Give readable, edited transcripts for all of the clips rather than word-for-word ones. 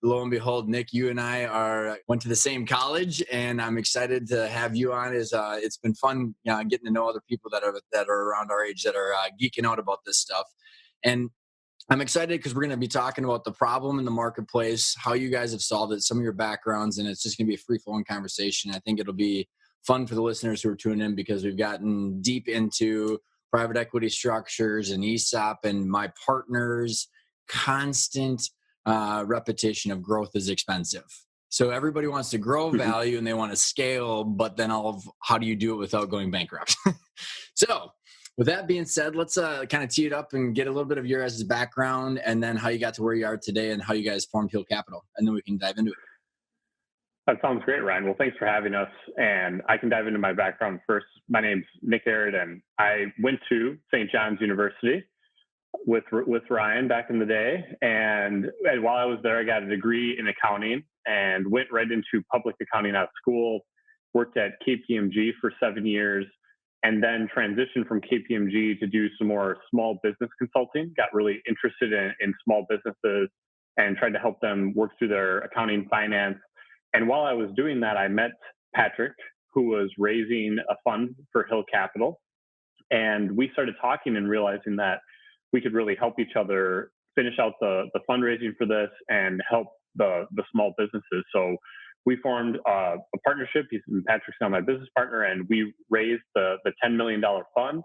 lo and behold, Nick, you and I went to the same college, and I'm excited to have you on. It's been fun, getting to know other people that are around our age that are geeking out about this stuff. And I'm excited because we're going to be talking about the problem in the marketplace, how you guys have solved it, some of your backgrounds, and it's just going to be a free-flowing conversation. I think it'll be fun for the listeners who are tuning in because we've gotten deep into private equity structures and ESOP, and my partner's constant repetition of growth is expensive. So everybody wants to grow value and they want to scale, but then how do you do it without going bankrupt? So with that being said, let's kind of tee it up and get a little bit of your guys' background and then how you got to where you are today and how you guys formed Hill Capital. And then we can dive into it. That sounds great, Ryan. Well, thanks for having us. And I can dive into my background first. My name's Nick Ehret, and I went to St. John's University with Ryan back in the day. And while I was there, I got a degree in accounting and went right into public accounting out of school, worked at KPMG for 7 years, and then transitioned from KPMG to do some more small business consulting, got really interested in small businesses and tried to help them work through their accounting, finance. And while I was doing that, I met Patrick, who was raising a fund for Hill Capital. And we started talking and realizing that we could really help each other finish out the fundraising for this and help the small businesses. So we formed a partnership. Patrick's now my business partner, and we raised the $10 million fund.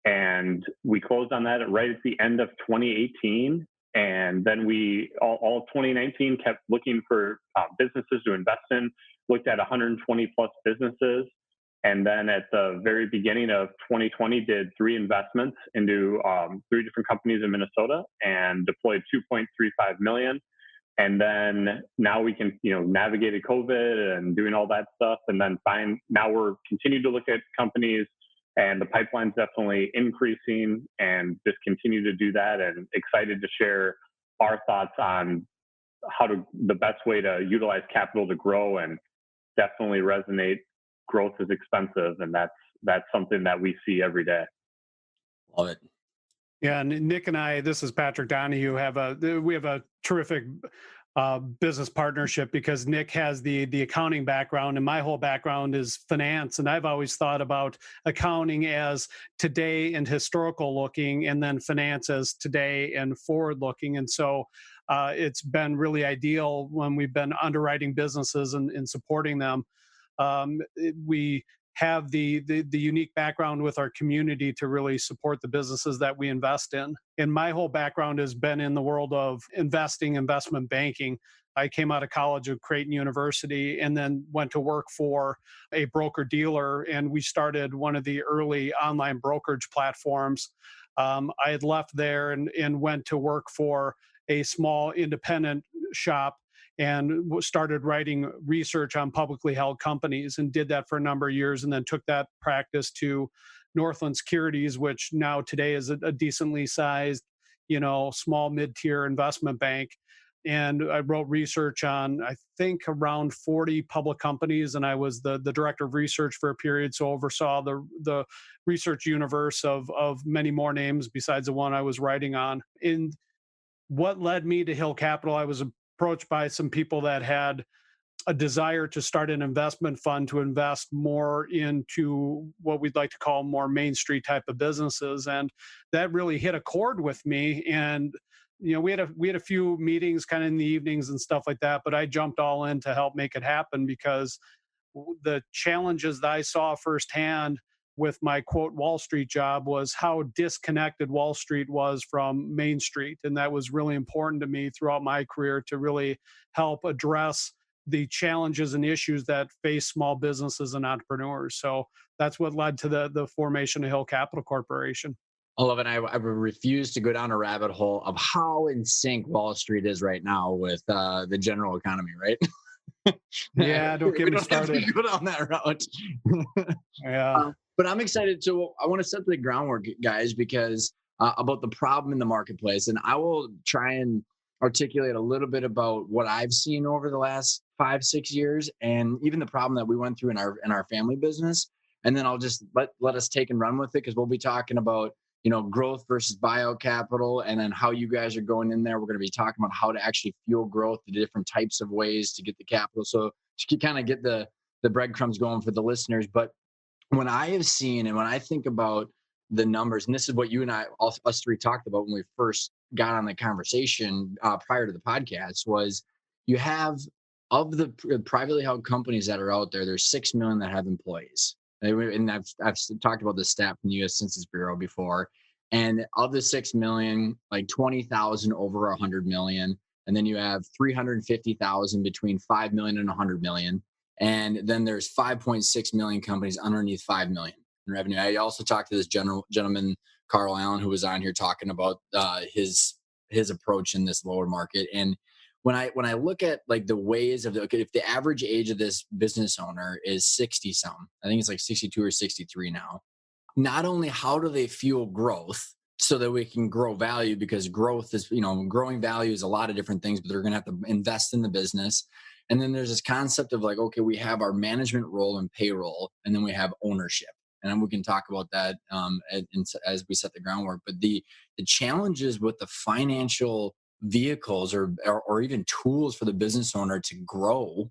And we closed on that right at the end of 2018. And then we, all of 2019, kept looking for businesses to invest in, looked at 120 plus businesses. And then at the very beginning of 2020, did 3 investments into 3 different companies in Minnesota and deployed $2.35 million. And then now we can, navigated COVID and doing all that stuff. And then now we're continuing to look at companies, and the pipeline's definitely increasing, and just continue to do that, and excited to share our thoughts on the best way to utilize capital to grow, and definitely resonate. Growth is expensive, and that's something that we see every day. Love it. Yeah, and Nick and I, this is Patrick Donohue, we have a terrific business partnership because Nick has the accounting background and my whole background is finance. And I've always thought about accounting as today and historical looking, and then finance as today and forward looking. And so it's been really ideal when we've been underwriting businesses and supporting them. We have the unique background with our community to really support the businesses that we invest in. And my whole background has been in the world of investment banking. I came out of college at Creighton University and then went to work for a broker dealer, and we started one of the early online brokerage platforms. I had left there and went to work for a small independent shop and started writing research on publicly held companies, and did that for a number of years, and then took that practice to Northland Securities, which now today is a decently sized, small mid-tier investment bank. And I wrote research on, I think, around 40 public companies, and I was the director of research for a period, so oversaw the research universe of many more names besides the one I was writing on. And what led me to Hill Capital, I was approached by some people that had a desire to start an investment fund to invest more into what we'd like to call more Main Street type of businesses. And that really hit a chord with me. And, we had a few meetings kind of in the evenings and stuff like that, but I jumped all in to help make it happen because the challenges that I saw firsthand with my quote Wall Street job was how disconnected Wall Street was from Main Street. And that was really important to me throughout my career to really help address the challenges and issues that face small businesses and entrepreneurs. So that's what led to the formation of Hill Capital Corporation. I love it. I refuse to go down a rabbit hole of how in sync Wall Street is right now with the general economy, right? Yeah, don't get me started. Have to go down that route. Yeah. But I'm excited. So I want to set the groundwork, guys, because about the problem in the marketplace. And I will try and articulate a little bit about what I've seen over the last 5-6 years, and even the problem that we went through in our family business. And then I'll just let us take and run with it, because we'll be talking about, growth versus buyout capital, and then how you guys are going in there. We're going to be talking about how to actually fuel growth, the different types of ways to get the capital. So to kind of get the breadcrumbs going for the listeners. But when I have seen, and when I think about the numbers, and this is what you and I, us three, talked about when we first got on the conversation prior to the podcast, was you have, of the privately held companies that are out there, there's 6 million that have employees. And I've talked about this stat from the U.S. Census Bureau before. And of the 6 million, like 20,000 over 100 million. And then you have 350,000 between 5 million and 100 million. And then there's 5.6 million companies underneath 5 million in revenue. I also talked to this gentleman, Carl Allen, who was on here talking about his approach in this lower market. And when I look at like the ways of if the average age of this business owner is 60 some, I think it's like 62 or 63 now. Not only how do they fuel growth so that we can grow value, because growth is, growing value is a lot of different things, but they're going to have to invest in the business. And then there's this concept of like, okay, we have our management role and payroll, and then we have ownership. And then we can talk about that as we set the groundwork. But the challenges with the financial vehicles or even tools for the business owner to grow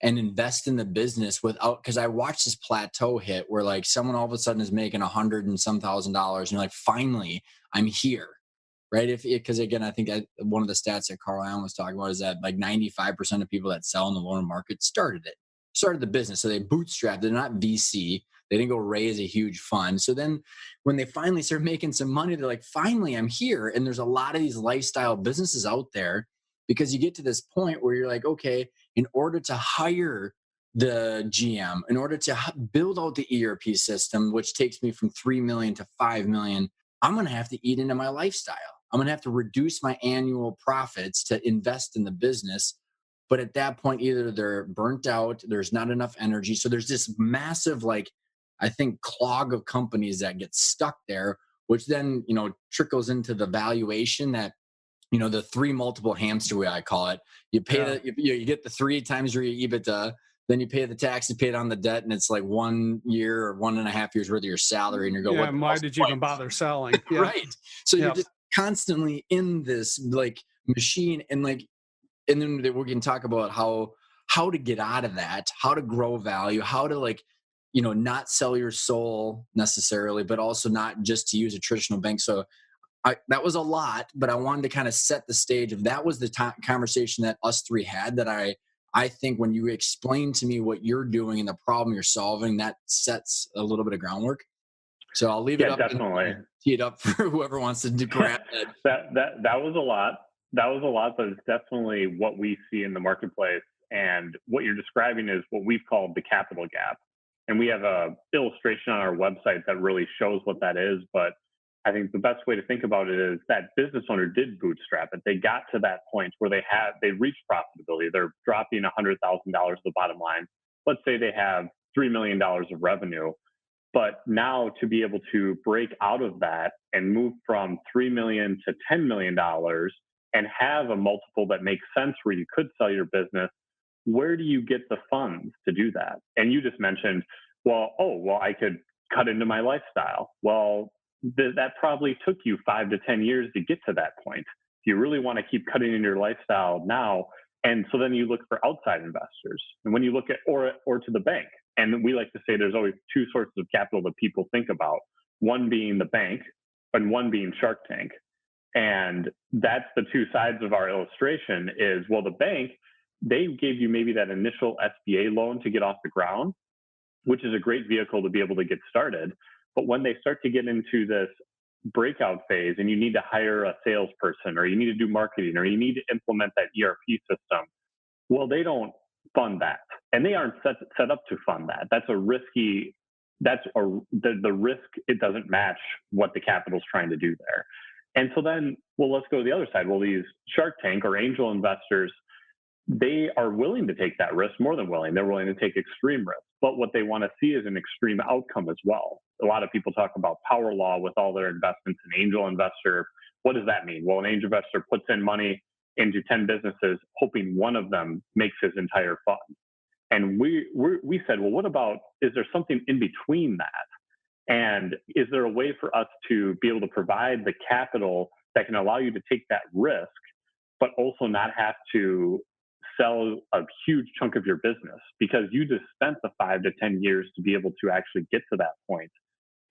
and invest in the business without, because I watched this plateau hit where like someone all of a sudden is making $100,000 and some $1,000s, and you're like, finally, I'm here. Right. Because again, I think one of the stats that Carl Allen was talking about is that like 95% of people that sell in the loan market started the business. So they bootstrapped. They're not VC. They didn't go raise a huge fund. So then when they finally start making some money, they're like, finally, I'm here. And there's a lot of these lifestyle businesses out there, because you get to this point where you're like, okay, in order to hire the GM, in order to build out the ERP system, which takes me from 3 million to 5 million, I'm going to have to eat into my lifestyle. I'm going to have to reduce my annual profits to invest in the business. But at that point, either they're burnt out, there's not enough energy. So there's this massive, I think, clog of companies that get stuck there, which then, trickles into the valuation that, the 3 multiple hamster wheel, I call it. You pay you get the 3 times your EBITDA, then you pay the tax, you pay it on the debt, and it's like 1 year or 1.5 years worth of your salary. And you're going, and why did you even bother selling? Yeah. Right. So you're just constantly in this machine, and then we can talk about how to get out of that, how to grow value, how to not sell your soul necessarily, but also not just to use a traditional bank. So that was a lot, but I wanted to kind of set the stage of that was the conversation that us three had, that I think when you explain to me what you're doing and the problem you're solving, that sets a little bit of groundwork. So I'll leave it up and tee it up for whoever wants to grab it. That was a lot. That was a lot, but it's definitely what we see in the marketplace. And what you're describing is what we've called the capital gap. And we have a illustration on our website that really shows what that is. But I think the best way to think about it is that business owner did bootstrap it. They got to that point where they reached profitability. They're dropping $100,000 to the bottom line. Let's say they have $3 million of revenue. But now to be able to break out of that and move from $3 million to $10 million and have a multiple that makes sense where you could sell your business, where do you get the funds to do that? And you just mentioned, I could cut into my lifestyle. Well, that probably took you 5 to 10 years to get to that point. If you really want to keep cutting into your lifestyle now, and so then you look for outside investors. And when you look at, or to the bank, and we like to say there's always 2 sources of capital that people think about, one being the bank and one being Shark Tank. And that's the 2 sides of our illustration is, well, the bank, they gave you maybe that initial SBA loan to get off the ground, which is a great vehicle to be able to get started. But when they start to get into this breakout phase and you need to hire a salesperson, or you need to do marketing, or you need to implement that ERP system, well, they don't fund that. And they aren't set up to fund that. That's a risky, the risk, it doesn't match what the capital's trying to do there. And so then, let's go to the other side. Well, these Shark Tank or angel investors, they are willing to take that risk, more than willing. They're willing to take extreme risk. But what they want to see is an extreme outcome as well. A lot of people talk about power law with all their investments. An angel investor, what does that mean? Well, an angel investor puts in money into 10 businesses, hoping one of them makes his entire fund. And we said, well, what about, is there something in between that? And is there a way for us to be able to provide the capital that can allow you to take that risk, but also not have to sell a huge chunk of your business, because you just spent the 5 to 10 years to be able to actually get to that point.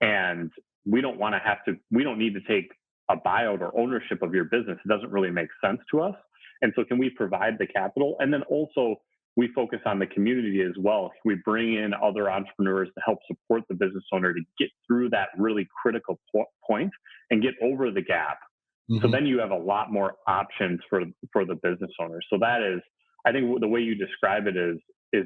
And we don't need to take a buyout or ownership of your business. It doesn't really make sense to us. And so can we provide the capital? And then also we focus on the community as well. We bring in other entrepreneurs to help support the business owner to get through that really critical point and get over the gap. So then you have a lot more options for the business owner. So that is, I think the way you describe it is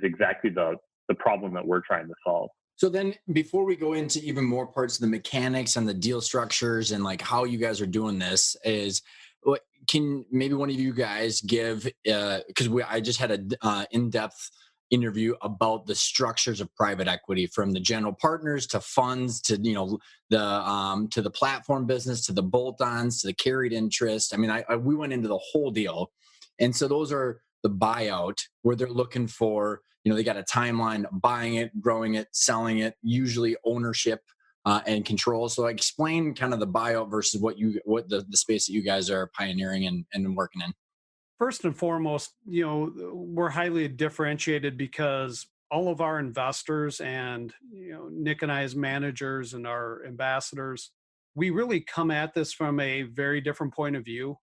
exactly the problem that we're trying to solve. So then before we go into even more parts of the mechanics and the deal structures and like how you guys are doing this, is what can maybe one of you guys give, because I just had a in-depth interview about the structures of private equity, from the general partners to funds to the platform business to the bolt-ons to the carried interest. I mean, we went into the whole deal, and so those are the buyout, where they're looking for, they got a timeline, buying it, growing it, selling it, usually ownership and control. So explain kind of the buyout versus what the space that you guys are pioneering and working in. First and foremost, we're highly differentiated because all of our investors and, Nick and I as managers and our ambassadors, we really come at this from a very different point of view.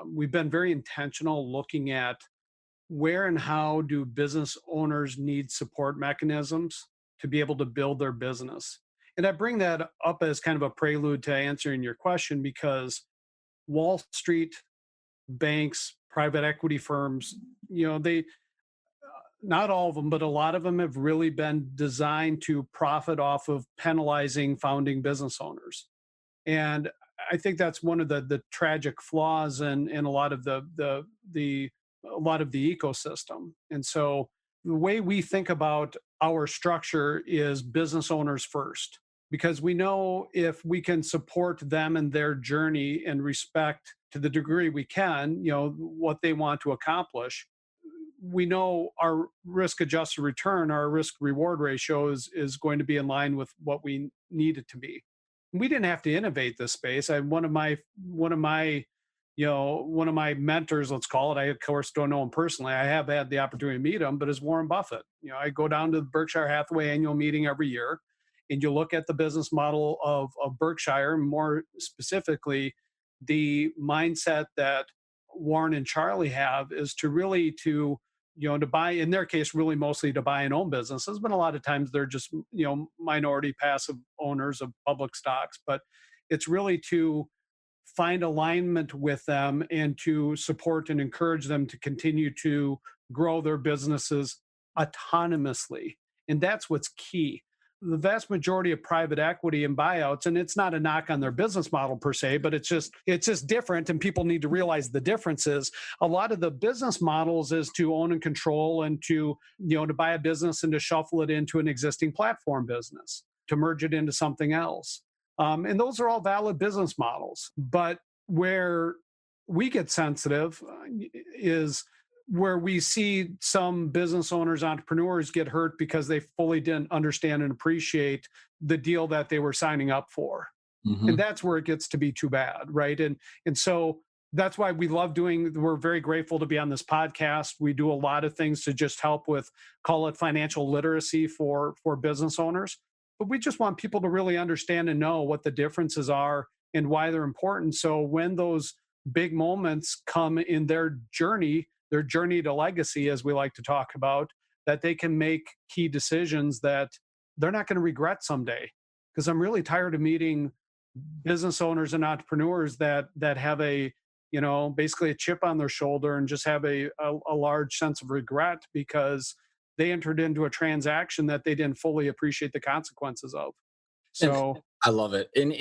We've been very intentional looking at where and how do business owners need support mechanisms to be able to build their business. And I bring that up as kind of a prelude to answering your question, because Wall Street, banks, private equity firms, they, not all of them, but a lot of them have really been designed to profit off of penalizing founding business owners. And I think that's one of the tragic flaws in a lot of the ecosystem. And so the way we think about our structure is business owners first, because we know if we can support them in their journey and respect to the degree we can, what they want to accomplish, we know our risk adjusted return, our risk reward ratio is going to be in line with what we need it to be. We didn't have to innovate this space. One of my mentors, let's call it, I of course don't know him personally. I have had the opportunity to meet him, but is Warren Buffett. I go down to the Berkshire Hathaway annual meeting every year, and you look at the business model of Berkshire, and more specifically, the mindset that Warren and Charlie have is to buy, in their case, really mostly to buy and own businesses, but a lot of times they're just, minority passive owners of public stocks. But it's really to find alignment with them and to support and encourage them to continue to grow their businesses autonomously. And that's what's key. The vast majority of private equity and buyouts, and it's not a knock on their business model per se, but it's just different, and people need to realize the differences. A lot of the business models is to own and control, and to buy a business and to shuffle it into an existing platform business, to merge it into something else. And those are all valid business models. But where we get sensitive is where we see some business owners, entrepreneurs get hurt because they fully didn't understand and appreciate the deal that they were signing up for. Mm-hmm. And that's where it gets to be too bad, right? And so that's why we're very grateful to be on this podcast. We do a lot of things to just help with, call it financial literacy for business owners. But we just want people to really understand and know what the differences are and why they're important. So when those big moments come in their journey to legacy, as we like to talk about, that they can make key decisions that they're not going to regret someday. Because I'm really tired of meeting business owners and entrepreneurs that have basically a chip on their shoulder and just have a large sense of regret because they entered into a transaction that they didn't fully appreciate the consequences of. So and I love it. And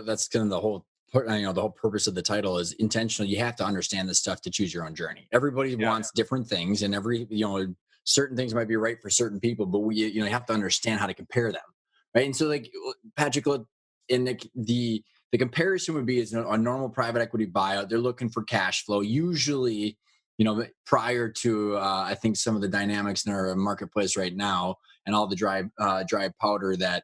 that's kind of the whole purpose of the title is intentional. You have to understand this stuff to choose your own journey. Everybody wants different things, and certain things might be right for certain people, but you have to understand how to compare them. Right. And so like Patrick and Nick, the comparison would be is a normal private equity buyout. They're looking for cash flow. Usually, prior to I think some of the dynamics in our marketplace right now and all the dry powder, that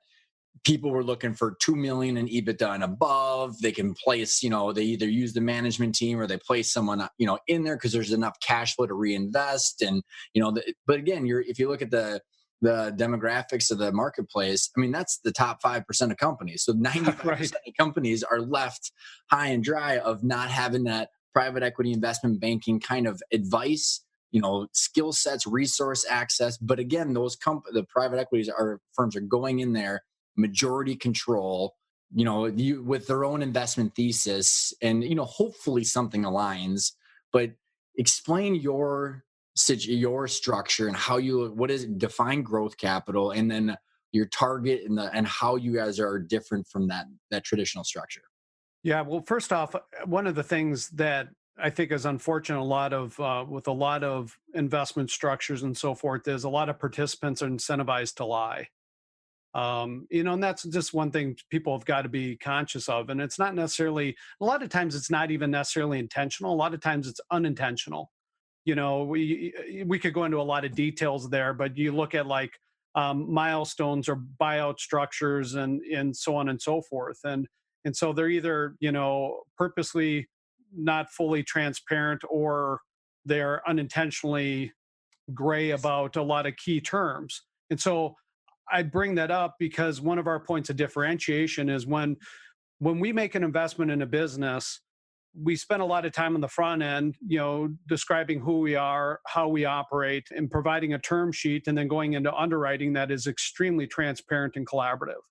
people were looking for 2 million in EBITDA and above. They can place, they either use the management team or they place someone, in there because there's enough cash flow to reinvest. And, but again, if you look at the demographics of the marketplace, I mean, that's the top 5% of companies. So 95% Right. of companies are left high and dry of not having that private equity investment banking kind of advice, skill sets, resource access. But again, the private equities firms are going in there, majority control, with their own investment thesis, and hopefully something aligns. But explain your structure and what is define growth capital, and then your target and how you guys are different from that traditional structure. Yeah, well, first off, one of the things that I think is unfortunate with a lot of investment structures and so forth is a lot of participants are incentivized to lie. And that's just one thing people have got to be conscious of. And it's not necessarily, a lot of times it's not even necessarily intentional. A lot of times it's unintentional. We could go into a lot of details there, but you look at like milestones or buyout structures and so on and so forth. And so they're either, purposely not fully transparent, or they're unintentionally gray about a lot of key terms. And so I bring that up because one of our points of differentiation is when we make an investment in a business, we spend a lot of time on the front end, describing who we are, how we operate, and providing a term sheet, and then going into underwriting that is extremely transparent and collaborative.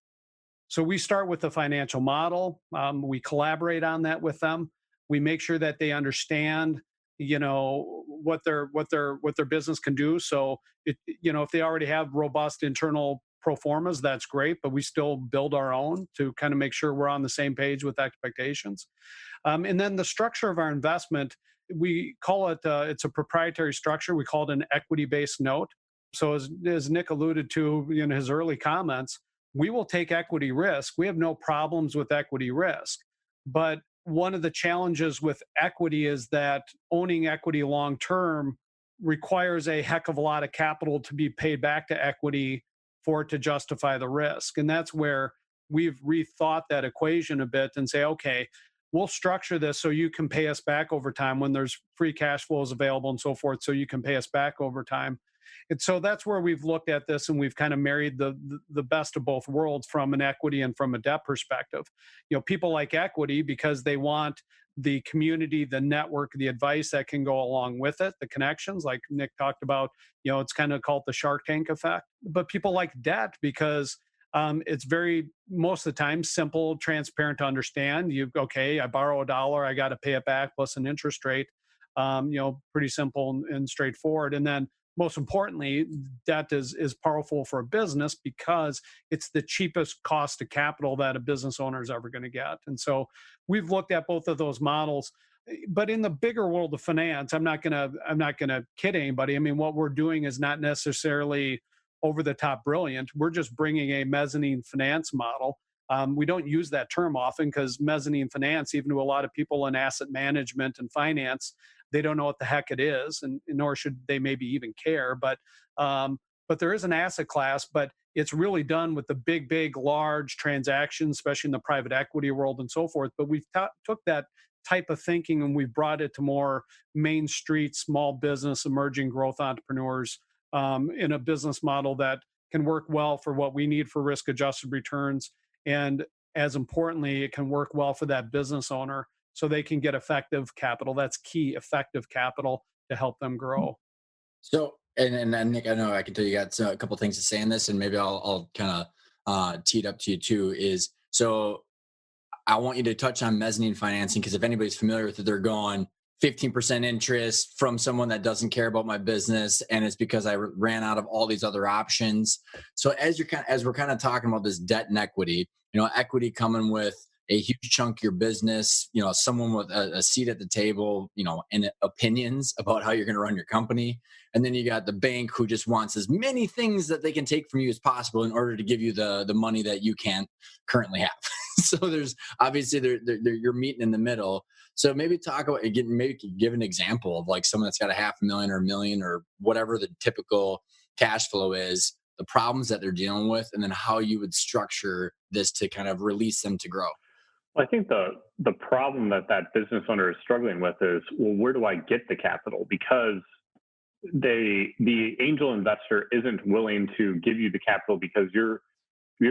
So we start with the financial model. We collaborate on that with them. We make sure that they understand, what their business can do. So if they already have robust internal pro formas, that's great, but we still build our own to kind of make sure we're on the same page with expectations. And then the structure of our investment, we call it, it's a proprietary structure. We call it an equity-based note. So as Nick alluded to in his early comments, we will take equity risk. We have no problems with equity risk. But one of the challenges with equity is that owning equity long-term requires a heck of a lot of capital to be paid back to equity for it to justify the risk. And that's where we've rethought that equation a bit and say, okay, we'll structure this so you can pay us back over time when there's free cash flows available and so forth, so you can pay us back over time. And so that's where we've looked at this, and we've kind of married the best of both worlds from an equity and from a debt perspective. People like equity because they want the community, the network, the advice that can go along with it, the connections, like Nick talked about. It's kind of called the Shark Tank effect. But people like debt because it's most of the time, simple, transparent to understand. I borrow $1, I got to pay it back plus an interest rate. Pretty simple and straightforward. And then most importantly, debt is powerful for a business because it's the cheapest cost of capital that a business owner is ever going to get. And so we've looked at both of those models. But in the bigger world of finance, I'm not gonna kid anybody. I mean, what we're doing is not necessarily over the top brilliant. We're just bringing a mezzanine finance model. We don't use that term often because mezzanine finance, even to a lot of people in asset management and finance, they don't know what the heck it is, and nor should they maybe even care. But there is an asset class, but it's really done with the big, large transactions, especially in the private equity world and so forth. But we've took that type of thinking and we've brought it to more Main Street, small business, emerging growth entrepreneurs in a business model that can work well for what we need for risk-adjusted returns. And as importantly, it can work well for that business owner so they can get effective capital. That's key, effective capital to help them grow. So, and Nick, I know I can tell you got a couple things to say in this, and maybe I'll kind of tee it up to you too. So I want you to touch on mezzanine financing, because if anybody's familiar with it, they're going 15% interest from someone that doesn't care about my business, and it's because I ran out of all these other options. So as we're kind of talking about this debt and equity, equity coming with a huge chunk of your business, someone with a seat at the table, and opinions about how you're going to run your company. And then you got the bank who just wants as many things that they can take from you as possible in order to give you the money that you can't currently have. So there's obviously you're meeting in the middle. So maybe give an example of like someone that's got $500,000 or $1 million or whatever the typical cash flow is. the problems that they're dealing with, and then how you would structure this to kind of release them to grow. Well, I think the problem that business owner is struggling with is, well, where do I get the capital? Because the angel investor isn't willing to give you the capital because your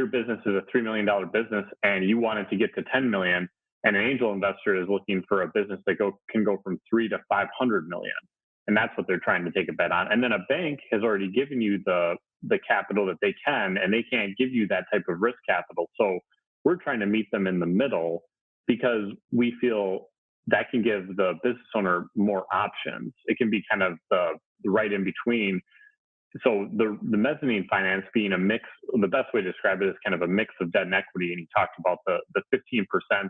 business is a $3 million business and you want it to get to 10 million, and an angel investor is looking for a business that can go from 3 to 500 million, and that's what they're trying to take a bet on. And then a bank has already given you the capital that they can, and they can't give you that type of risk capital. So we're trying to meet them in the middle because we feel that can give the business owner more options. It can be kind of the right in between. So the mezzanine finance being a mix, the best way to describe it is kind of a mix of debt and equity. And you talked about the 15%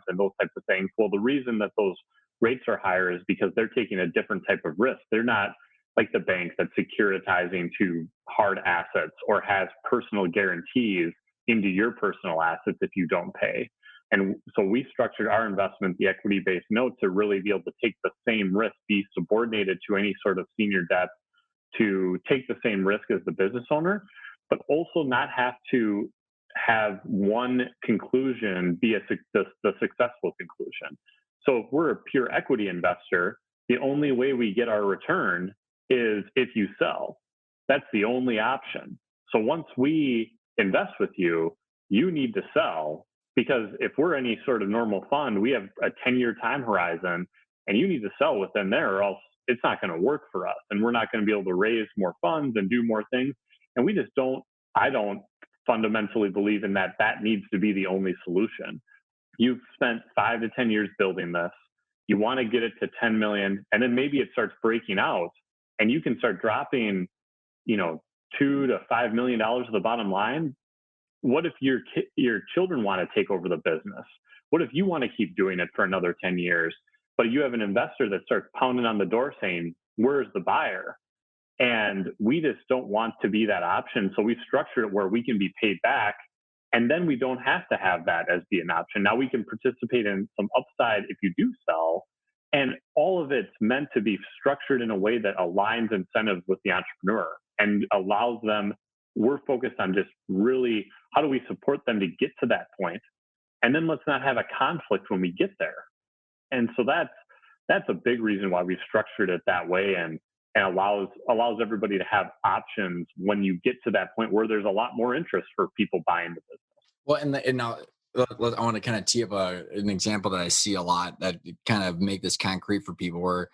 and those types of things. Well, the reason that those rates are higher is because they're taking a different type of risk. They're not like the bank that's securitizing to hard assets or has personal guarantees into your personal assets if you don't pay. And so we structured our investment, the equity-based note, to really be able to take the same risk, be subordinated to any sort of senior debt, to take the same risk as the business owner, but also not have to have one conclusion be the successful conclusion. So if we're a pure equity investor, the only way we get our return is if you sell. That's the only option. So once we invest with you, you need to sell, because if we're any sort of normal fund, we have a 10-year time horizon, and you need to sell within there, or else it's not going to work for us. And we're not going to be able to raise more funds and do more things. And we just I don't fundamentally believe in that needs to be the only solution. You've spent 5 to 10 years building this. You want to get it to 10 million, and then maybe it starts breaking out, and you can start dropping, $2 to $5 million to the bottom line. What if your children want to take over the business? What if you want to keep doing it for another 10 years, but you have an investor that starts pounding on the door saying, where's the buyer? And we just don't want to be that option. So we've structured it where we can be paid back, and then we don't have to have that as be an option. Now we can participate in some upside if you do sell, and all of it's meant to be structured in a way that aligns incentives with the entrepreneur and allows them. We're focused on just really, how do we support them to get to that point? And then let's not have a conflict when we get there. And so that's a big reason why we structured it that way, and allows everybody to have options when you get to that point where there's a lot more interest for people buying the business. Well, and now I want to kind of tee up an example that I see a lot that kind of make this concrete for people, where,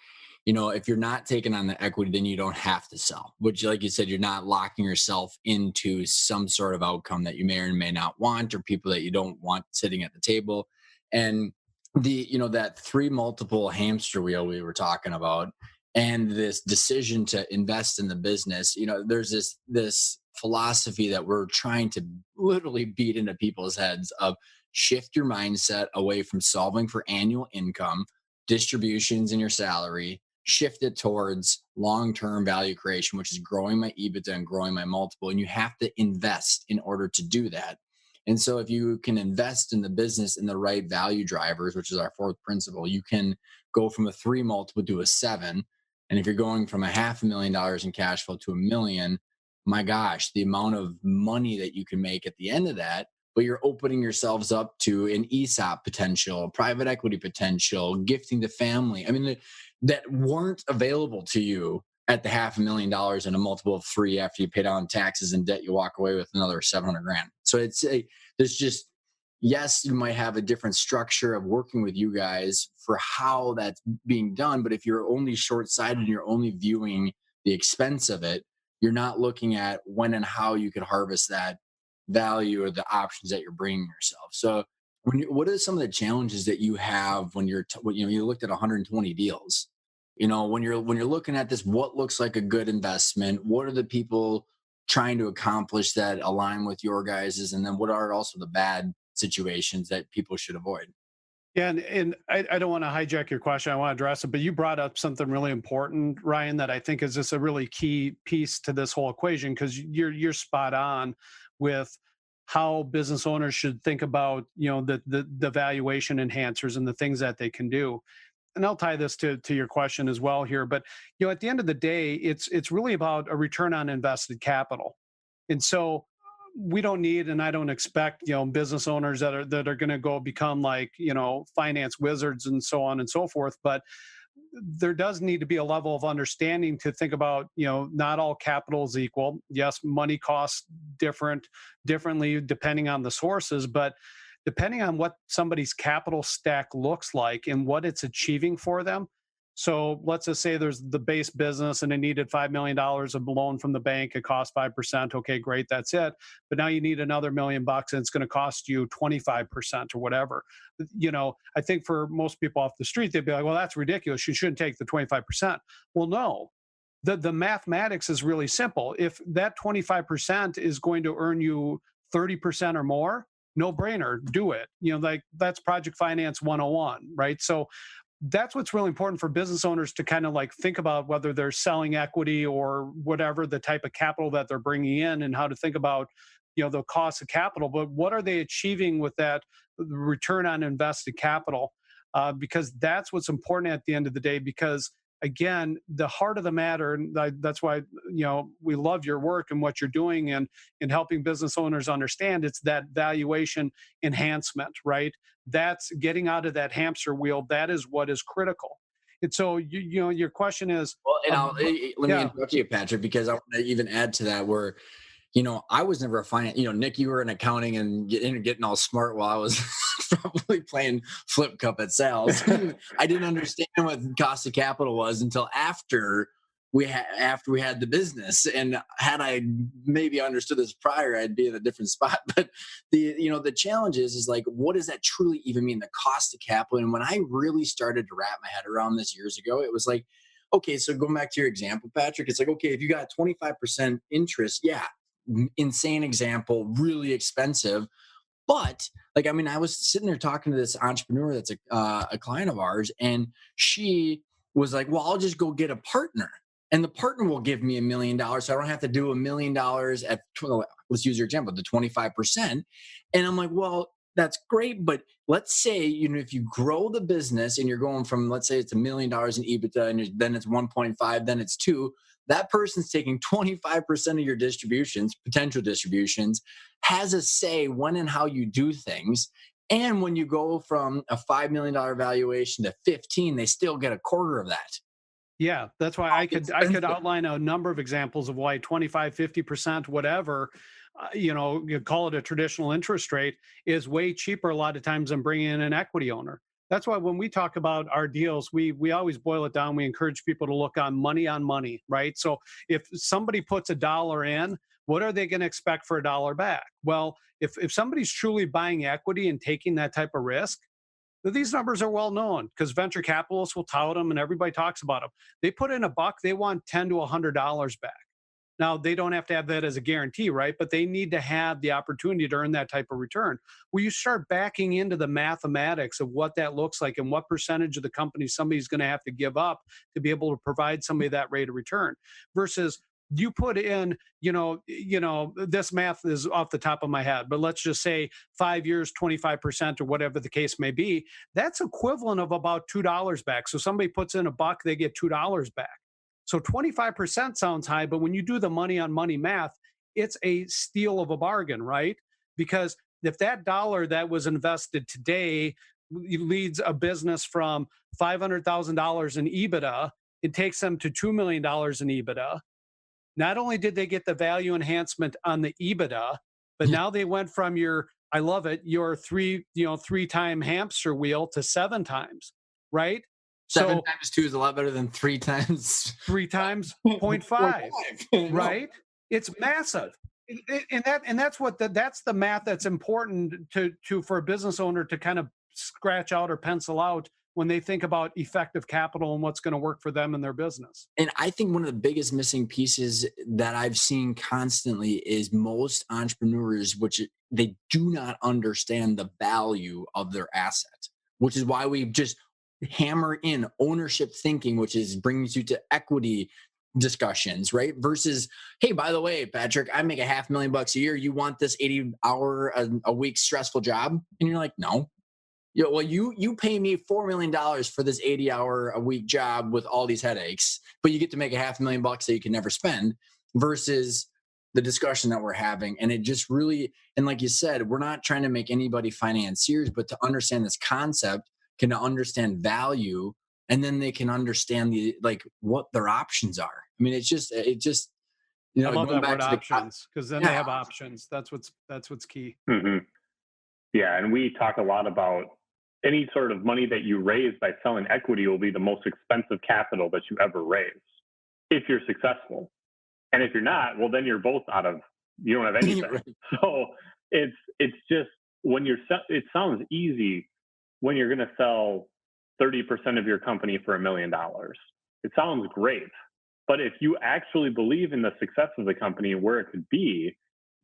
if you're not taking on the equity, then you don't have to sell, which, like you said, you're not locking yourself into some sort of outcome that you may or may not want, or people that you don't want sitting at the table. And that 3 multiple hamster wheel we were talking about, and this decision to invest in the business, there's this philosophy that we're trying to literally beat into people's heads of shift your mindset away from solving for annual income, distributions in your salary, shift it towards long-term value creation, which is growing my EBITDA and growing my multiple. And you have to invest in order to do that. And so if you can invest in the business in the right value drivers, which is our 4th principle, you can go from a 3 multiple to a 7. And if you're going from $500,000 in cash flow to $1 million, my gosh, the amount of money that you can make at the end of that, but you're opening yourselves up to an ESOP potential, private equity potential, gifting to family. I mean, that weren't available to you at the $500,000 and a multiple of 3 after you pay down taxes and debt. You walk away with another $700,000. So there's just, yes, you might have a different structure of working with you guys for how that's being done. But if you're only short-sighted and you're only viewing the expense of it, you're not looking at when and how you could harvest that value or the options that you're bringing yourself. So what are some of the challenges that you have when you looked at 120 deals? When you're looking at this, what looks like a good investment? What are the people trying to accomplish that align with your guys's? And then what are also the bad situations that people should avoid? Yeah, and I don't want to hijack your question. I want to address it, but you brought up something really important, Ryan, that I think is just a really key piece to this whole equation, because you're spot on with how business owners should think about the valuation enhancers and the things that they can do. And I'll tie this to your question as well here. But at the end of the day, it's really about a return on invested capital. And so we don't need, and I don't expect, business owners that are going to go become like, finance wizards and so on and so forth. But there does need to be a level of understanding to think about, not all capital is equal. Yes, money costs differently depending on the sources, but depending on what somebody's capital stack looks like and what it's achieving for them. So let's just say there's the base business and it needed $5 million of loan from the bank. It cost 5%. Okay, great. That's it. But now you need another $1 million and it's going to cost you 25% or whatever. I think for most people off the street, they'd be like, well, that's ridiculous. You shouldn't take the 25%. Well, no, the mathematics is really simple. If that 25% is going to earn you 30% or more, no brainer, do it. Like that's project finance 101, right? So that's what's really important for business owners to kind of like think about whether they're selling equity or whatever the type of capital that they're bringing in, and how to think about, the cost of capital, but what are they achieving with that return on invested capital? Because that's what's important at the end of the day, because again, the heart of the matter, and that's why, we love your work and what you're doing and in helping business owners understand, it's that valuation enhancement, right? That's getting out of that hamster wheel. That is what is critical. And so, your question is, well, and let me interrupt you, Patrick, because I want to even add to that where, I was never a finance, Nick, you were in accounting and getting all smart while I was probably playing flip cup at sales. I didn't understand what cost of capital was until after we had the business. And had I maybe understood this prior, I'd be in a different spot. But the challenge is like, what does that truly even mean? The cost of capital. And when I really started to wrap my head around this years ago, it was like, okay, so going back to your example, Patrick, it's like, okay, if you got 25% interest, yeah, insane example, really expensive. But I was sitting there talking to this entrepreneur that's a client of ours, and she was like, well, I'll just go get a partner, and the partner will give me $1 million. So I don't have to do $1 million at, let's use your example, the 25%. And I'm like, well, that's great. But let's say, if you grow the business and you're going from, let's say it's $1 million in EBITDA, and then it's 1.5, then it's 2, that person's taking 25% of your distributions, potential distributions, has a say when and how you do things. And when you go from a $5 million valuation to 15, they still get a quarter of that. Yeah, that's why I could outline a number of examples of why 25, 50%, whatever, you call it a traditional interest rate, is way cheaper a lot of times than bringing in an equity owner. That's why when we talk about our deals, we always boil it down. We encourage people to look on money, right? So if somebody puts $1 in, what are they going to expect for $1 back? Well, if somebody's truly buying equity and taking that type of risk, these numbers are well known because venture capitalists will tout them and everybody talks about them. They put in $1, they want $10 to $100 back. Now, they don't have to have that as a guarantee, right? But they need to have the opportunity to earn that type of return. Well, you start backing into the mathematics of what that looks like and what percentage of the company somebody's going to have to give up to be able to provide somebody that rate of return versus you put in, this math is off the top of my head, but let's just say 5 years, 25% or whatever the case may be. That's equivalent of about $2 back. So somebody puts in $1, they get $2 back. So 25% sounds high, but when you do the money on money math, it's a steal of a bargain, right? Because if that dollar that was invested today leads a business from $500,000 in EBITDA, it takes them to $2 million in EBITDA. Not only did they get the value enhancement on the EBITDA, but now they went from your 3-time hamster wheel to 7 times, right? 7 times 2 is a lot better than 3 times 0.5, right? It's massive. That's the math that's important for a business owner to kind of scratch out or pencil out when they think about effective capital and what's going to work for them and their business. And I think one of the biggest missing pieces that I've seen constantly is most entrepreneurs, which they do not understand the value of their asset, which is why we just hammer in ownership thinking, which is brings you to equity discussions, right? Versus, hey, by the way, Patrick, I make $500,000 a year. You want this 80-hour a week stressful job? And you're like, no. Well, you pay me $4 million for this 80-hour a week job with all these headaches, but you get to make $500,000 that you can never spend. Versus, the discussion that we're having. And it just really, and like you said, we're not trying to make anybody financiers, but to understand this concept, can understand value, and then they can understand what their options are. I mean, I love going that back word to options, because then they have options. That's what's key. Mm-hmm. Yeah, and we talk a lot about any sort of money that you raise by selling equity will be the most expensive capital that you ever raise if you're successful. And if you're not, well, then you're both you don't have anything. Right. So it's just it sounds easy when you're going to sell 30% of your company for $1 million. It sounds great. But if you actually believe in the success of the company and where it could be,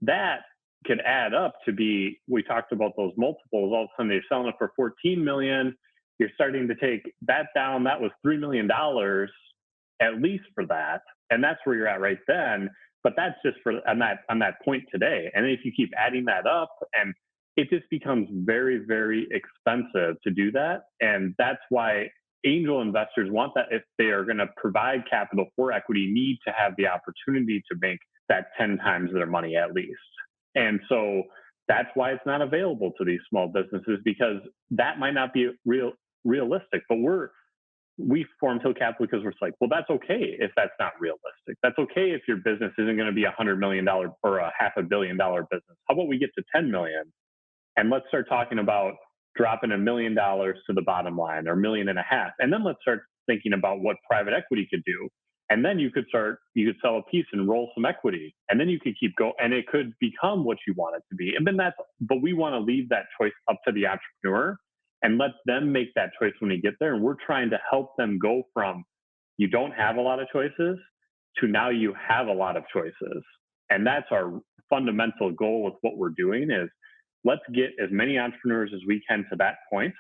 that could add up to be, we talked about those multiples, all of a sudden they're selling it for 14 million. You're starting to take that down. That was $3 million at least for that. And that's where you're at right then. But that's just on that point today. And if you keep adding that up, and it just becomes very, very expensive to do that. And that's why angel investors want that. If they are going to provide capital for equity, need to have the opportunity to make that 10 times their money at least. And so that's why it's not available to these small businesses, because that might not be realistic. But we formed Hill Capital because we're like, well, that's okay if that's not realistic. That's okay if your business isn't going to be $100 million or a $500 million business. How about we get to 10 million? And let's start talking about dropping $1 million to the bottom line, or $1.5 million. And then let's start thinking about what private equity could do. And then you could sell a piece and roll some equity. And then you could keep going, and it could become what you want it to be. And then but we want to leave that choice up to the entrepreneur and let them make that choice when they get there. And we're trying to help them go from you don't have a lot of choices to now you have a lot of choices. And that's our fundamental goal with what we're doing is, let's get as many entrepreneurs as we can to that point.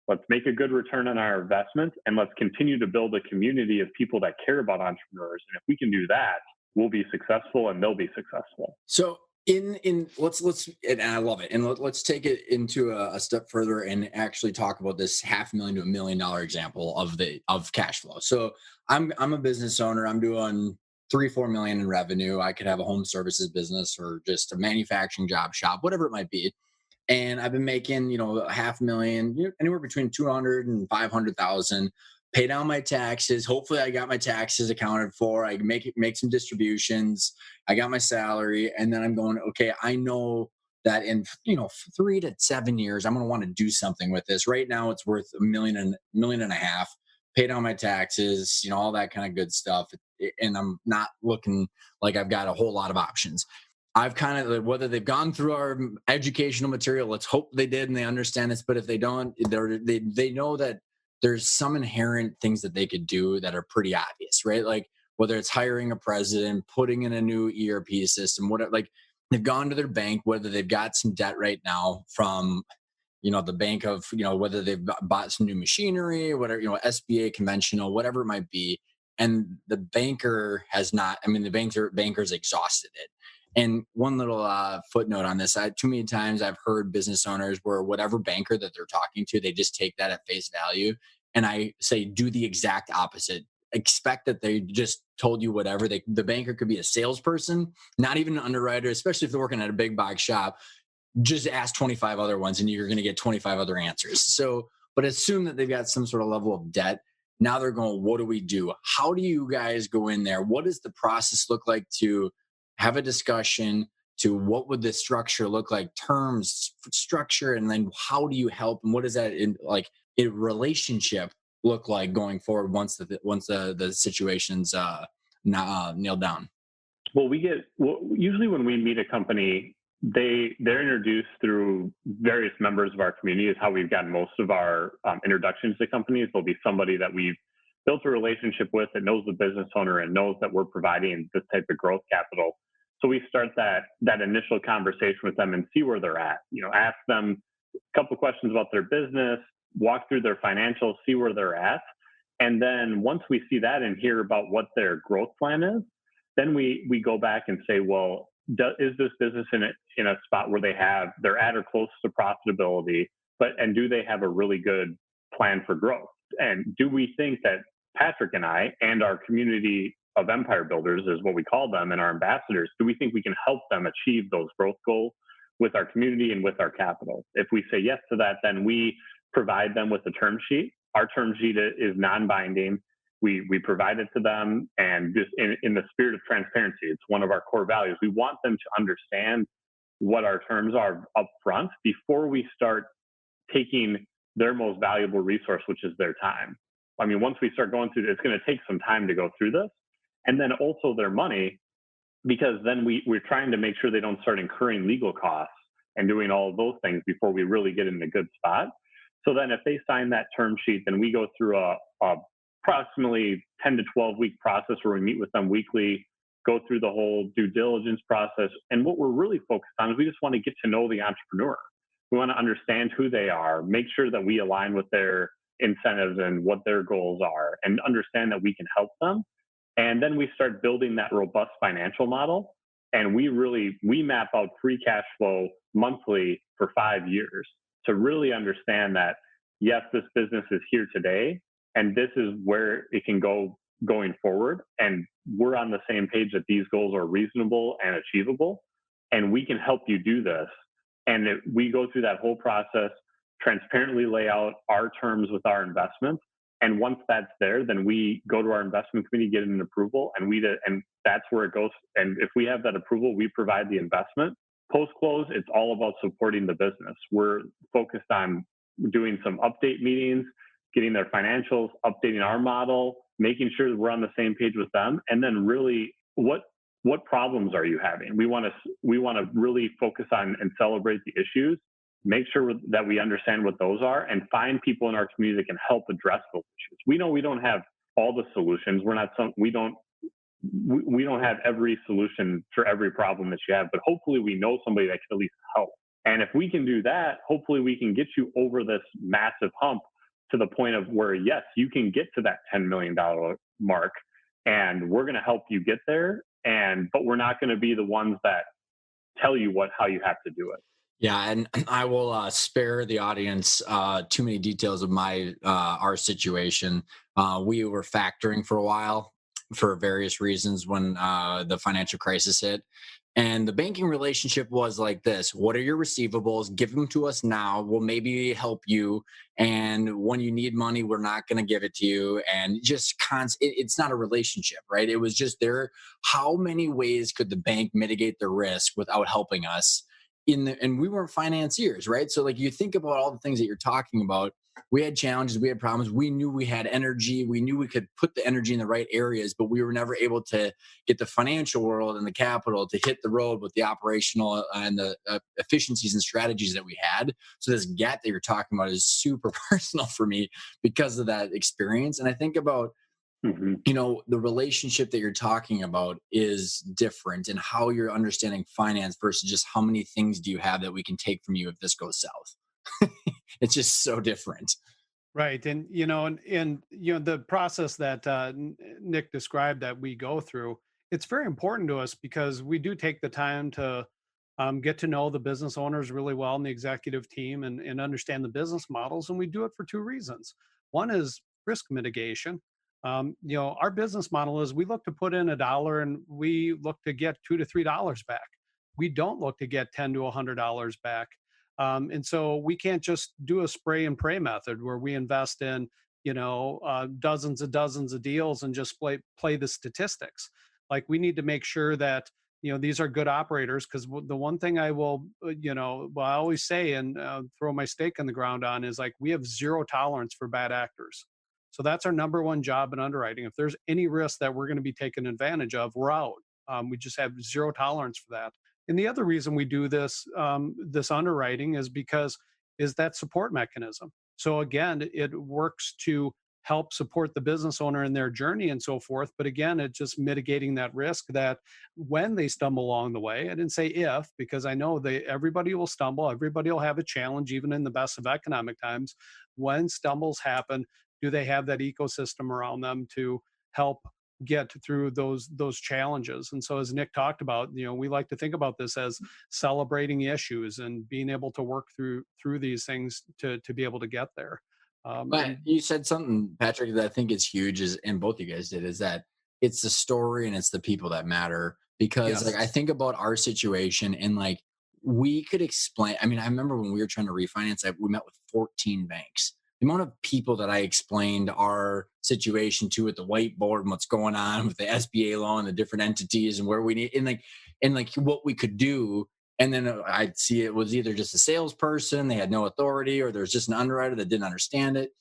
Let's make a good return on our investments, and let's continue to build a community of people that care about entrepreneurs. And if we can do that, we'll be successful and they'll be successful. So let's and I love it. And let's take it into a step further and actually talk about this $500,000 to $1 million example of cash flow. So I'm a business owner. I'm doing 3-4 million in revenue. I could have a home services business or just a manufacturing job shop, whatever it might be. And I've been making, $500,000, anywhere between 200 and 500,000, pay down my taxes. Hopefully I got my taxes accounted for. I make some distributions. I got my salary. And then I'm going, okay, I know that in, 3 to 7 years, I'm going to want to do something with this. Right now it's worth $1.5 million, pay down my taxes, all that kind of good stuff. And I'm not looking like I've got a whole lot of options. I've kind of, whether they've gone through our educational material, let's hope they did and they understand this. But if they don't, they know that there's some inherent things that they could do that are pretty obvious, right? Like whether it's hiring a president, putting in a new ERP system, whatever. Like they've gone to their bank, whether they've got some debt right now from, the bank of, whether they've bought some new machinery, whatever, SBA conventional, whatever it might be. And the banker has not, the banker's exhausted it. And one little footnote on this, too many times I've heard business owners where whatever banker that they're talking to, they just take that at face value. And I say, do the exact opposite. Expect that they just told you whatever. The banker could be a salesperson, not even an underwriter, especially if they're working at a big box shop. Just ask 25 other ones and you're going to get 25 other answers. So, but assume that they've got some sort of level of debt. Now they're going, what do we do? How do you guys go in there? What does the process look like to have a discussion, to what would the structure look like, terms, structure, and then how do you help? And what does that a relationship look like going forward once the situation's nailed down? Well, usually when we meet a company, they're introduced through various members of our community is how we've gotten most of our introductions to companies. There'll be somebody that we've built a relationship with that knows the business owner and knows that we're providing this type of growth capital. So we start that initial conversation with them and see where they're at. Ask them a couple of questions about their business, walk through their financials, see where they're at. And then once we see that and hear about what their growth plan is, then we go back and say, well, is this business in a spot where they're at or close to profitability, and do they have a really good plan for growth? And do we think that Patrick and I and our community of empire builders, is what we call them, and our ambassadors, do we think we can help them achieve those growth goals with our community and with our capital? If we say yes to that, then we provide them with a term sheet. Our term sheet is non-binding. We provide it to them, and just in the spirit of transparency, it's one of our core values. We want them to understand what our terms are up front before we start taking their most valuable resource, which is their time. I mean, once we start going through, it's going to take some time to go through this, and then also their money, because then we're trying to make sure they don't start incurring legal costs and doing all of those things before we really get in a good spot. So then if they sign that term sheet, then we go through a approximately 10 to 12 week process where we meet with them weekly, go through the whole due diligence process. And what we're really focused on is we just want to get to know the entrepreneur. We want to understand who they are, make sure that we align with their incentives and what their goals are, and understand that we can help them. And then we start building that robust financial model. And we map out free cash flow monthly for 5 years to really understand that, yes, this business is here today, and this is where it can go going forward. And we're on the same page that these goals are reasonable and achievable, and we can help you do this. And we go through that whole process, transparently lay out our terms with our investment. And once that's there, then we go to our investment committee, get an approval, and that's where it goes. And if we have that approval, we provide the investment. Post-close, it's all about supporting the business. We're focused on doing some update meetings, getting their financials, updating our model, making sure that we're on the same page with them. And then really, what problems are you having? We want to really focus on and celebrate the issues, make sure that we understand what those are, and find people in our community that can help address those issues. We know we don't have all the solutions. We don't have every solution for every problem that you have, but hopefully we know somebody that can at least help. And if we can do that, hopefully we can get you over this massive hump to the point of where, yes, you can get to that $10 million mark, and we're going to help you get there. But we're not going to be the ones that tell you how you have to do it. Yeah, and I will spare the audience too many details of our situation. We were factoring for a while for various reasons when the financial crisis hit. And the banking relationship was like this: what are your receivables? Give them to us now. We'll maybe help you. And when you need money, we're not going to give it to you. And just it's not a relationship, right? It was just there. How many ways could the bank mitigate the risk without helping us? And we weren't financiers, right? So like, you think about all the things that you're talking about. We had challenges, we had problems. We knew we had energy. We knew we could put the energy in the right areas, but we were never able to get the financial world and the capital to hit the road with the operational and the efficiencies and strategies that we had. So this gap that you're talking about is super personal for me because of that experience. And I think about, the relationship that you're talking about is different, and how you're understanding finance versus just how many things do you have that we can take from you if this goes south. It's just so different. Right. And the process that Nick described that we go through, it's very important to us because we do take the time to get to know the business owners really well and the executive team and understand the business models. And we do it for two reasons. One is risk mitigation. Our business model is we look to put in $1 and we look to get $2 to $3 back. We don't look to get $10 to $100 back. And so we can't just do a spray and pray method where we invest in, dozens of deals and just play the statistics. Like, we need to make sure that, these are good operators, because the one thing I will, I always say and throw my stake in the ground on is, like, we have zero tolerance for bad actors. So that's our number one job in underwriting. If there's any risk that we're going to be taken advantage of, we're out. We just have zero tolerance for that. And the other reason we do this underwriting is that support mechanism. So again, it works to help support the business owner in their journey and so forth. But again, it's just mitigating that risk that when they stumble along the way, I didn't say if, because I know everybody will stumble, everybody will have a challenge, even in the best of economic times. When stumbles happen, do they have that ecosystem around them to help get through those challenges? And so, as Nick talked about, we like to think about this as celebrating issues and being able to work through these things to be able to get there. But you said something, Patrick, that I think is huge, and both you guys did, is that it's the story and it's the people that matter. Because Yes. like I think about our situation and like we could explain. I mean, I remember when we were trying to refinance, we met with 14 banks. The amount of people that I explained our situation to at the whiteboard and what's going on with the SBA loan, the different entities and where we need and like what we could do. And then I'd see it was either just a salesperson, they had no authority, or there's just an underwriter that didn't understand it.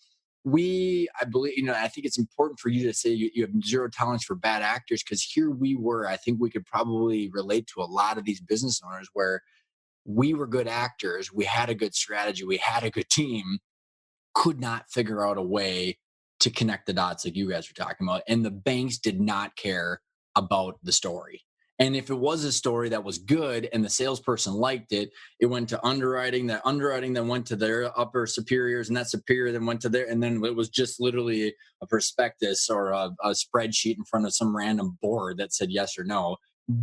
I believe, I think it's important for you to say you have zero tolerance for bad actors, because here we were. I think we could probably relate to a lot of these business owners where we were good actors, we had a good strategy, we had a good team, could not figure out a way to connect the dots like you guys were talking about. And the banks did not care about the story. And if it was a story that was good and the salesperson liked it, it went to underwriting. That underwriting then went to their upper superiors, and that superior then went to their, and then it was just literally a prospectus or a spreadsheet in front of some random board that said yes or no.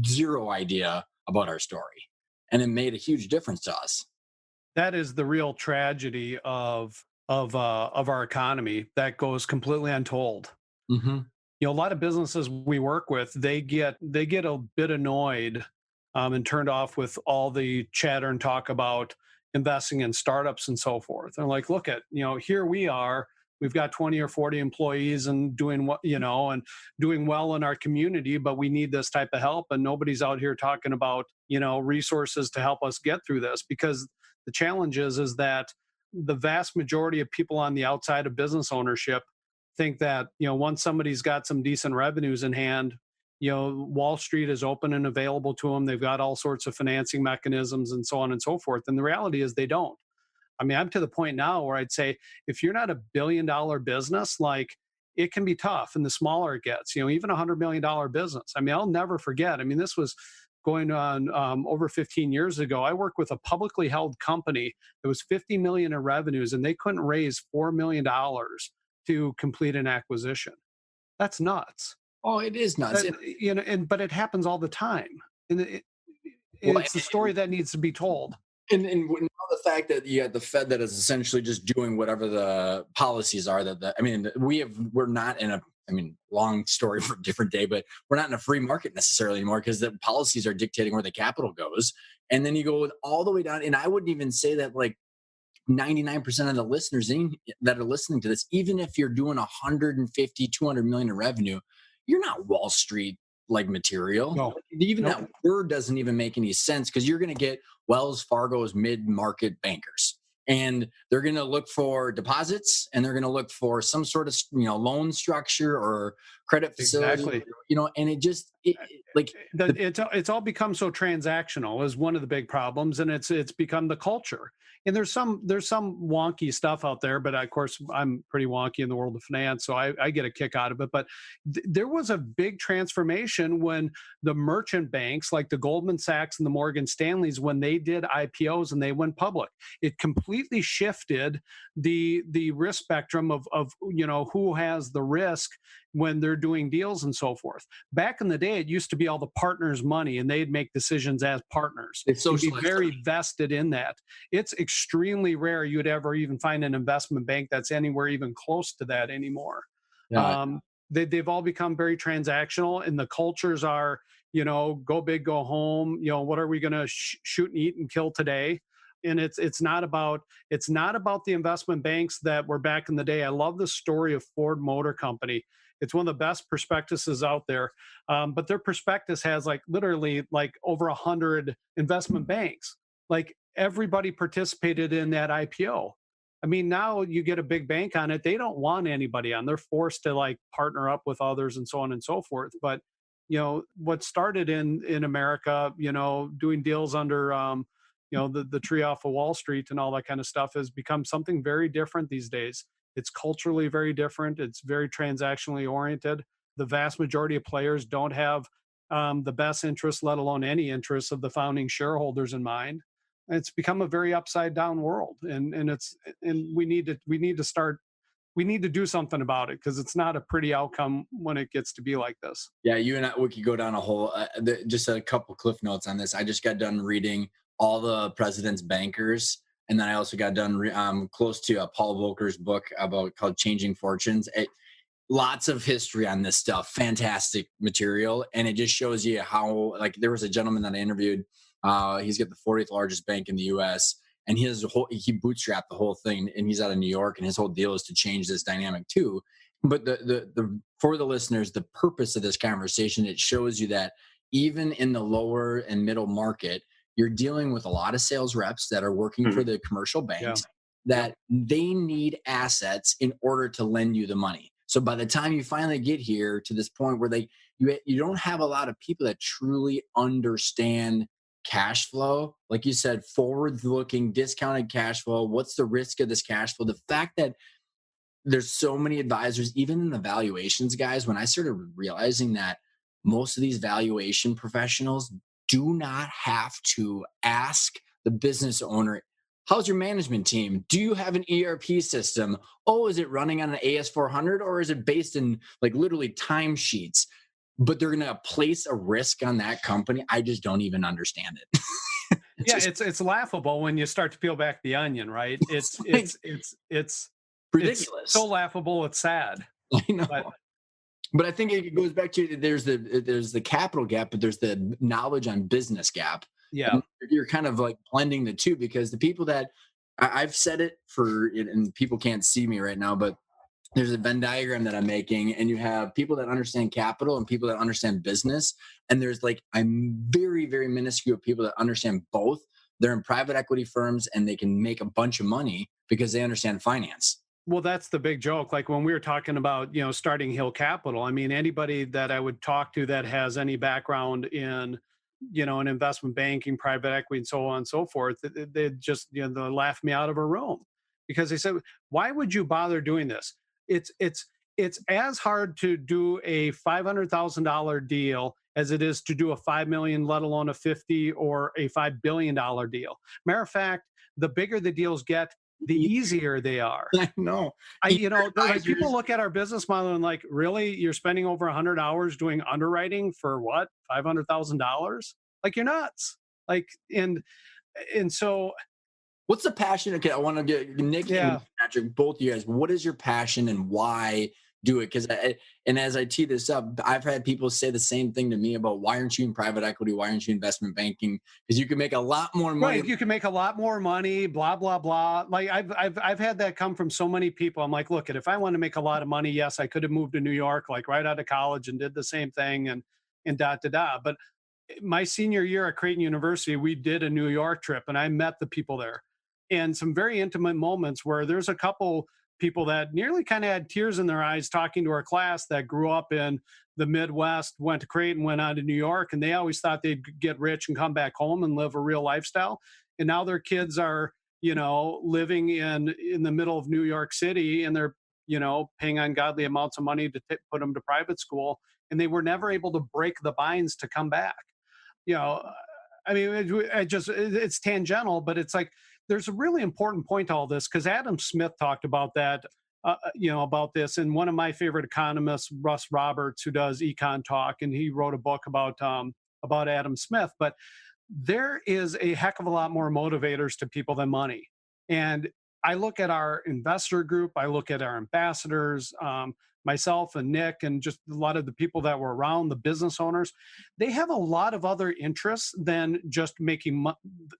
Zero idea about our story. And it made a huge difference to us. That is the real tragedy of our economy that goes completely untold. Mm-hmm. A lot of businesses we work with, they get a bit annoyed and turned off with all the chatter and talk about investing in startups and so forth. And like, look at, here we are, we've got 20 or 40 employees and doing what, and doing well in our community, but we need this type of help. And nobody's out here talking about, resources to help us get through this, because the challenge is that the vast majority of people on the outside of business ownership think that once somebody's got some decent revenues in hand, Wall Street is open and available to them. They've got all sorts of financing mechanisms and so on and so forth. And the reality is they don't. I mean, I'm to the point now where I'd say if you're not $1 billion business, like, it can be tough. And the smaller it gets, even $100 million business. I mean, I'll never forget. I mean, this was going on over 15 years ago. I worked with a publicly held company that was 50 million in revenues, and they couldn't raise $4 million to complete an acquisition. That's nuts. Oh, it is nuts. But it happens all the time. And it's the story that needs to be told. And now the fact that you had the Fed that is essentially just doing whatever the policies are we're not in a, long story for a different day, but we're not in a free market necessarily anymore, because the policies are dictating where the capital goes. And then you go all the way down. And I wouldn't even say that like 99% of the listeners that are listening to this, even if you're doing 150, 200 million in revenue, you're not Wall Street like material. No. Even that word doesn't even make any sense, because you're going to get Wells Fargo's mid-market bankers, and they're going to look for deposits, and they're going to look for some sort of loan structure or credit facility. Exactly. And it's all become so transactional is one of the big problems, and it's become the culture. And there's some wonky stuff out there, but of course I'm pretty wonky in the world of finance, so I get a kick out of it. But there was a big transformation when the merchant banks like the Goldman Sachs and the Morgan Stanleys, when they did IPOs and they went public, it completely shifted the risk spectrum of who has the risk when they're doing deals and so forth. Back in the day, it used to be all the partners' money, and they'd make decisions as partners. They'd be very vested in that. It's extremely rare you'd ever even find an investment bank that's anywhere even close to that anymore. Yeah. They've all become very transactional, and the cultures are, go big, go home. What are we going to shoot and eat and kill today? And it's not about the investment banks that were back in the day. I love the story of Ford Motor Company. It's one of the best prospectuses out there. But their prospectus has literally over 100 investment banks. Like, everybody participated in that IPO. I mean, now you get a big bank on it. They don't want anybody on. They're forced to partner up with others and so on and so forth. But, what started in America, doing deals under, the tree off of Wall Street and all that kind of stuff has become something very different these days. It's culturally very different. It's very transactionally oriented. The vast majority of players don't have the best interest, let alone any interest of the founding shareholders in mind. And it's become a very upside down world, and we need to do something about it, because it's not a pretty outcome when it gets to be like this. Yeah, you and I, we could go down a whole, just a couple cliff notes on this. I just got done reading all the president's bankers. And then I also got done close to Paul Volcker's book called Changing Fortunes. lots of history on this stuff, fantastic material. And it just shows you how, like, there was a gentleman that I interviewed. He's got the 40th largest bank in the US, and he bootstrapped the whole thing, and he's out of New York, and his whole deal is to change this dynamic too. But the for the listeners, the purpose of this conversation, it shows you that even in the lower and middle market, you're dealing with a lot of sales reps that are working for the commercial banks that they need assets in order to lend you the money. So by the time you finally get here to this point where you don't have a lot of people that truly understand cash flow, like you said, forward looking discounted cash flow. What's the risk of this cash flow? The fact that there's so many advisors, even in the valuations guys, when I started realizing that most of these valuation professionals do not have to ask the business owner, how's your management team? Do you have an ERP system? Oh, is it running on an AS400, or is it based in like literally timesheets? But they're going to place a risk on that company. I just don't even understand it. It's laughable when you start to peel back the onion, right? It's ridiculous. It's so laughable, it's sad. I know. But I think it goes back to there's the capital gap, but there's the knowledge on business gap. Yeah. And you're kind of like blending the two, because the people that I've said it for, and people can't see me right now, but there's a Venn diagram that I'm making, and you have people that understand capital and people that understand business. And there's like, I'm very, very minuscule people that understand both. They're in private equity firms and they can make a bunch of money because they understand finance. Well, that's the big joke. Like when we were talking about, starting Hill Capital, I mean, anybody that I would talk to that has any background in, in investment banking, private equity, and so on and so forth, they just, they laugh me out of a room, because they said, why would you bother doing this? It's as hard to do a $500,000 deal as it is to do a 5 million, let alone a 50 or a $5 billion deal. Matter of fact, the bigger the deals get, the easier they are. I know. Like people look at our business model and like, really, you're spending over 100 hours doing underwriting for what? $500,000? Like, you're nuts. Like, and so. What's the passion? Okay, I want to get Nick and Patrick, both of you guys. What is your passion and why do it? Because as I tee this up, I've had people say the same thing to me about, why aren't you in private equity? Why aren't you in investment banking? Because you can make a lot more money. Right, you can make a lot more money. Blah blah blah. Like I've had that come from so many people. I'm like, look, if I want to make a lot of money, yes, I could have moved to New York like right out of college and did the same thing and da. But my senior year at Creighton University, we did a New York trip, and I met the people there. And some very intimate moments where there's a couple people that nearly kind of had tears in their eyes talking to our class that grew up in the Midwest, went to Creighton, went on to New York, and they always thought they'd get rich and come back home and live a real lifestyle. And now their kids are, living in the middle of New York City, and they're, paying ungodly amounts of money to put them to private school. And they were never able to break the binds to come back. I mean, it's tangential, but it's like, there's a really important point to all this, because Adam Smith talked about that, about this. And one of my favorite economists, Russ Roberts, who does Econ Talk, and he wrote a book about Adam Smith. But there is a heck of a lot more motivators to people than money. And I look at our investor group, I look at our ambassadors, myself and Nick, and just a lot of the people that were around, the business owners, they have a lot of other interests than just making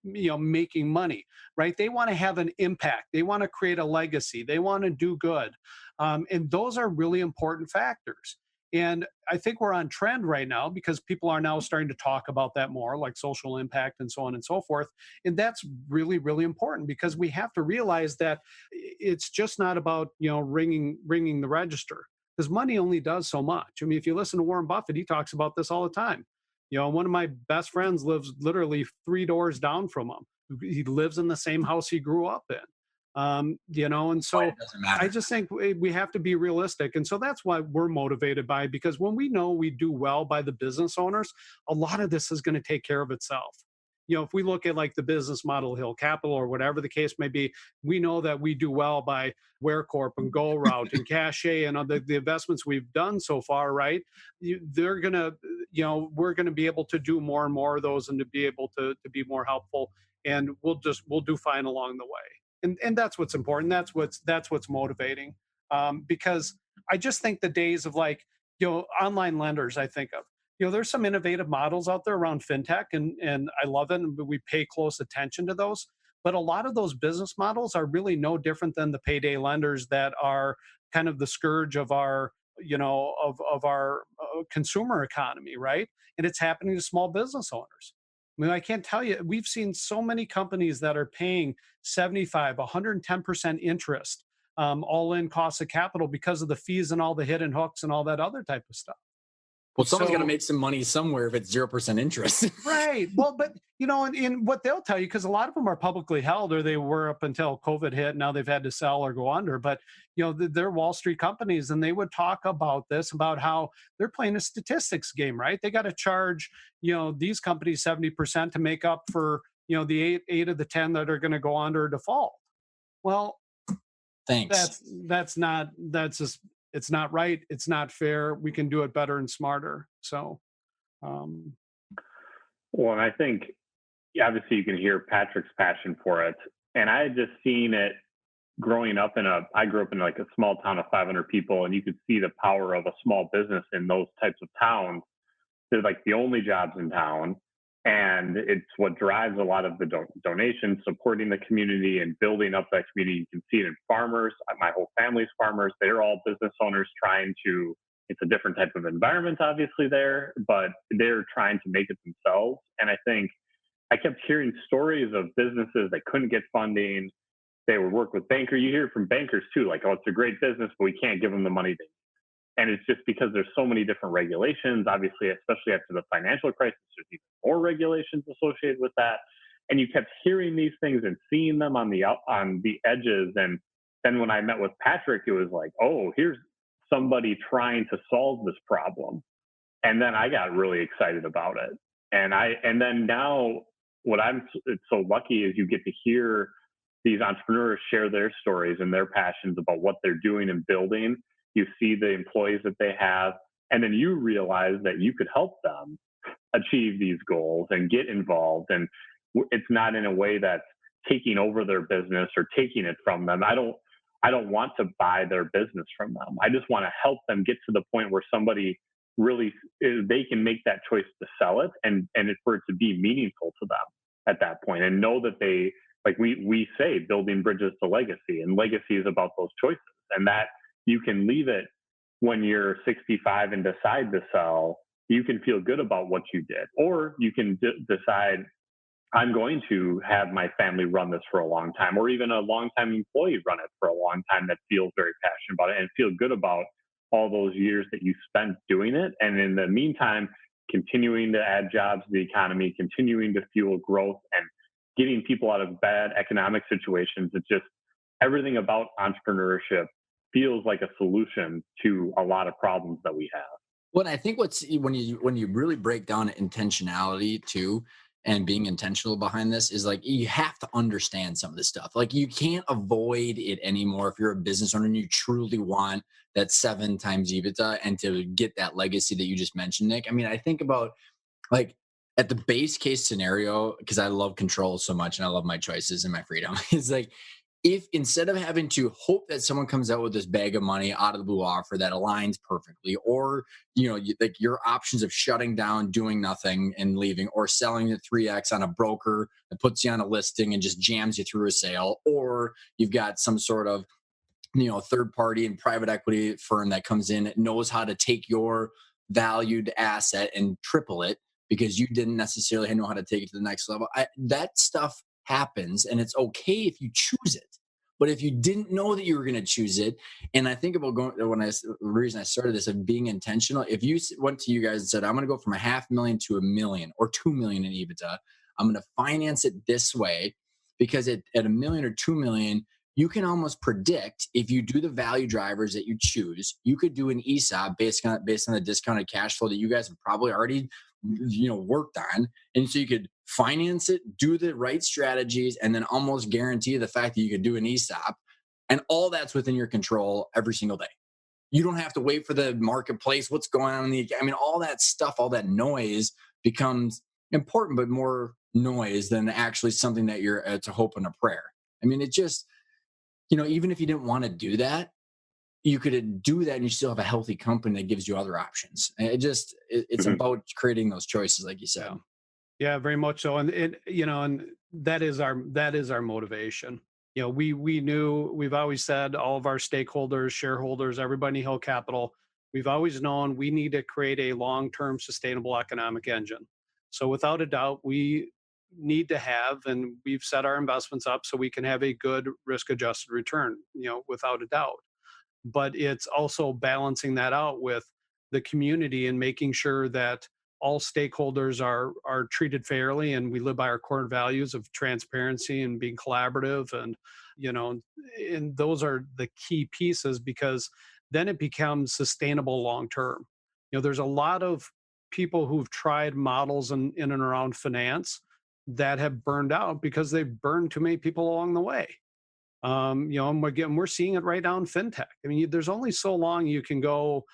money, right? They want to have an impact. They want to create a legacy. They want to do good. And those are really important factors. And I think we're on trend right now, because people are now starting to talk about that more, like social impact and so on and so forth. And that's really, really important, because we have to realize that it's just not about, ringing the register, because money only does so much. I mean, if you listen to Warren Buffett, he talks about this all the time. One of my best friends lives literally 3 doors down from him. He lives in the same house he grew up in. And so I just think we have to be realistic. And so that's what we're motivated by, because when we know we do well by the business owners, a lot of this is going to take care of itself. If we look at like the business model, Hill Capital, or whatever the case may be, we know that we do well by WareCorp and GoRoute and Cache and the investments we've done so far, right? We're going to be able to do more and more of those, and to be able to be more helpful. And we'll do fine along the way. And that's what's important. That's what's motivating. Because I just think the days of like, online lenders, I think of, there's some innovative models out there around fintech, and I love it, and we pay close attention to those. But a lot of those business models are really no different than the payday lenders that are kind of the scourge of our, of our consumer economy, right? And it's happening to small business owners. I mean, I can't tell you, we've seen so many companies that are paying 75, 110% interest, all in costs of capital because of the fees and all the hidden hooks and all that other type of stuff. Well, someone's got to So, make some money somewhere if it's 0% interest. right. Well, but in what they'll tell you, because a lot of them are publicly held, or they were up until COVID hit. Now they've had to sell or go under. But they're Wall Street companies, and they would talk about this, about how they're playing a statistics game, right? They got to charge these companies 70% to make up for the eight of the 10 that are going to go under default. Well, Thanks. that's just, it's not right. It's not fair. We can do it better and smarter. So. Well, and I think obviously you can hear Patrick's passion for it. And I had just seen it growing up I grew up in like a small town of 500 people, and you could see the power of a small business in those types of towns. They're like the only jobs in town. And it's what drives a lot of the donations, supporting the community and building up that community. You can see it in farmers. My whole family's farmers. They're all business owners it's a different type of environment, obviously, there, but they're trying to make it themselves. And I think I kept hearing stories of businesses that couldn't get funding. They would work with bankers. You hear from bankers too, like, oh, it's a great business, but we can't give them the money they need. And it's just because there's so many different regulations, obviously, especially after the financial crisis, there's even more regulations associated with that. And you kept hearing these things and seeing them on the edges. And then when I met with Patrick, it was like, oh, here's somebody trying to solve this problem. And then I got really excited about it. And then now what I'm so lucky is you get to hear these entrepreneurs share their stories and their passions about what they're doing and building. You see the employees that they have, and then you realize that you could help them achieve these goals and get involved. And it's not in a way that's taking over their business or taking it from them. I don't want to buy their business from them. I just want to help them get to the point where somebody really, they can make that choice to sell it and for it to be meaningful to them at that point, and know that they, like we say, building bridges to legacy, and legacy is about those choices, and that you can leave it when you're 65 and decide to sell. You can feel good about what you did, or you can decide, I'm going to have my family run this for a long time, or even a long-time employee run it for a long time that feels very passionate about it and feel good about all those years that you spent doing it. And in the meantime, continuing to add jobs to the economy, continuing to fuel growth and getting people out of bad economic situations. It's just everything about entrepreneurship feels like a solution to a lot of problems that we have. Well, I think when you really break down intentionality too, and being intentional behind this, is like, you have to understand some of this stuff. Like, you can't avoid it anymore if you're a business owner and you truly want that 7 times EBITDA and to get that legacy that you just mentioned, Nick. I mean, I think about, like, at the base case scenario, because I love control so much and I love my choices and my freedom, it's like, if instead of having to hope that someone comes out with this bag of money out of the blue offer that aligns perfectly, or like your options of shutting down, doing nothing and leaving, or selling at 3x on a broker that puts you on a listing and just jams you through a sale, or you've got some sort of third party and private equity firm that comes in, knows how to take your valued asset and triple it because you didn't necessarily know how to take it to the next level. That stuff happens, and it's okay if you choose it. But if you didn't know that you were going to choose it, and I think about the reason I started this of being intentional, if you went to you guys and said, I'm going to go from $500,000 to $1 million or $2 million in EBITDA, I'm going to finance it this way, because at $1 million or $2 million, you can almost predict, if you do the value drivers that you choose, you could do an ESOP based on the discounted cash flow that you guys have probably already worked on. And so you could finance it, do the right strategies, and then almost guarantee the fact that you could do an ESOP. And all that's within your control every single day. You don't have to wait for the marketplace, what's going on all that stuff, all that noise becomes important, but more noise than actually something that it's a hope and a prayer. It just, even if you didn't want to do that, you could do that and you still have a healthy company that gives you other options. And it's about creating those choices, like you said. Yeah, very much so. And and that is our motivation. We've always said, all of our stakeholders, shareholders, everybody in Hill Capital, we've always known we need to create a long-term sustainable economic engine. So without a doubt, we need to have, and we've set our investments up so we can have a good risk-adjusted return, without a doubt. But it's also balancing that out with the community and making sure that all stakeholders are treated fairly, and we live by our core values of transparency and being collaborative, and and those are the key pieces, because then it becomes sustainable long term. There's a lot of people who've tried models in and around finance that have burned out because they've burned too many people along the way. And again, we're seeing it right now in fintech. I mean, there's only so long you can go,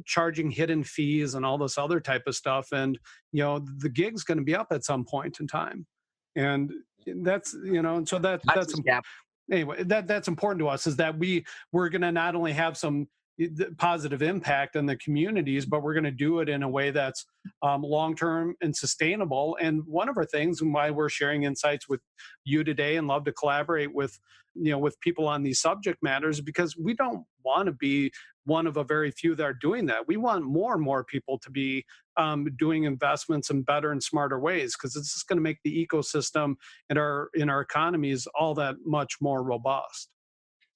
charging hidden fees and all this other type of stuff, and the gig's going to be up at some point in time, and that's and so that's anyway, that's important to us, is that we're going to not only have some positive impact on the communities, but we're going to do it in a way that's long-term and sustainable. And one of our things, and why we're sharing insights with you today and love to collaborate with with people on these subject matters, because we don't want to be one of a very few that are doing that. We want more and more people to be doing investments in better and smarter ways, because it's just going to make the ecosystem and in our economies all that much more robust.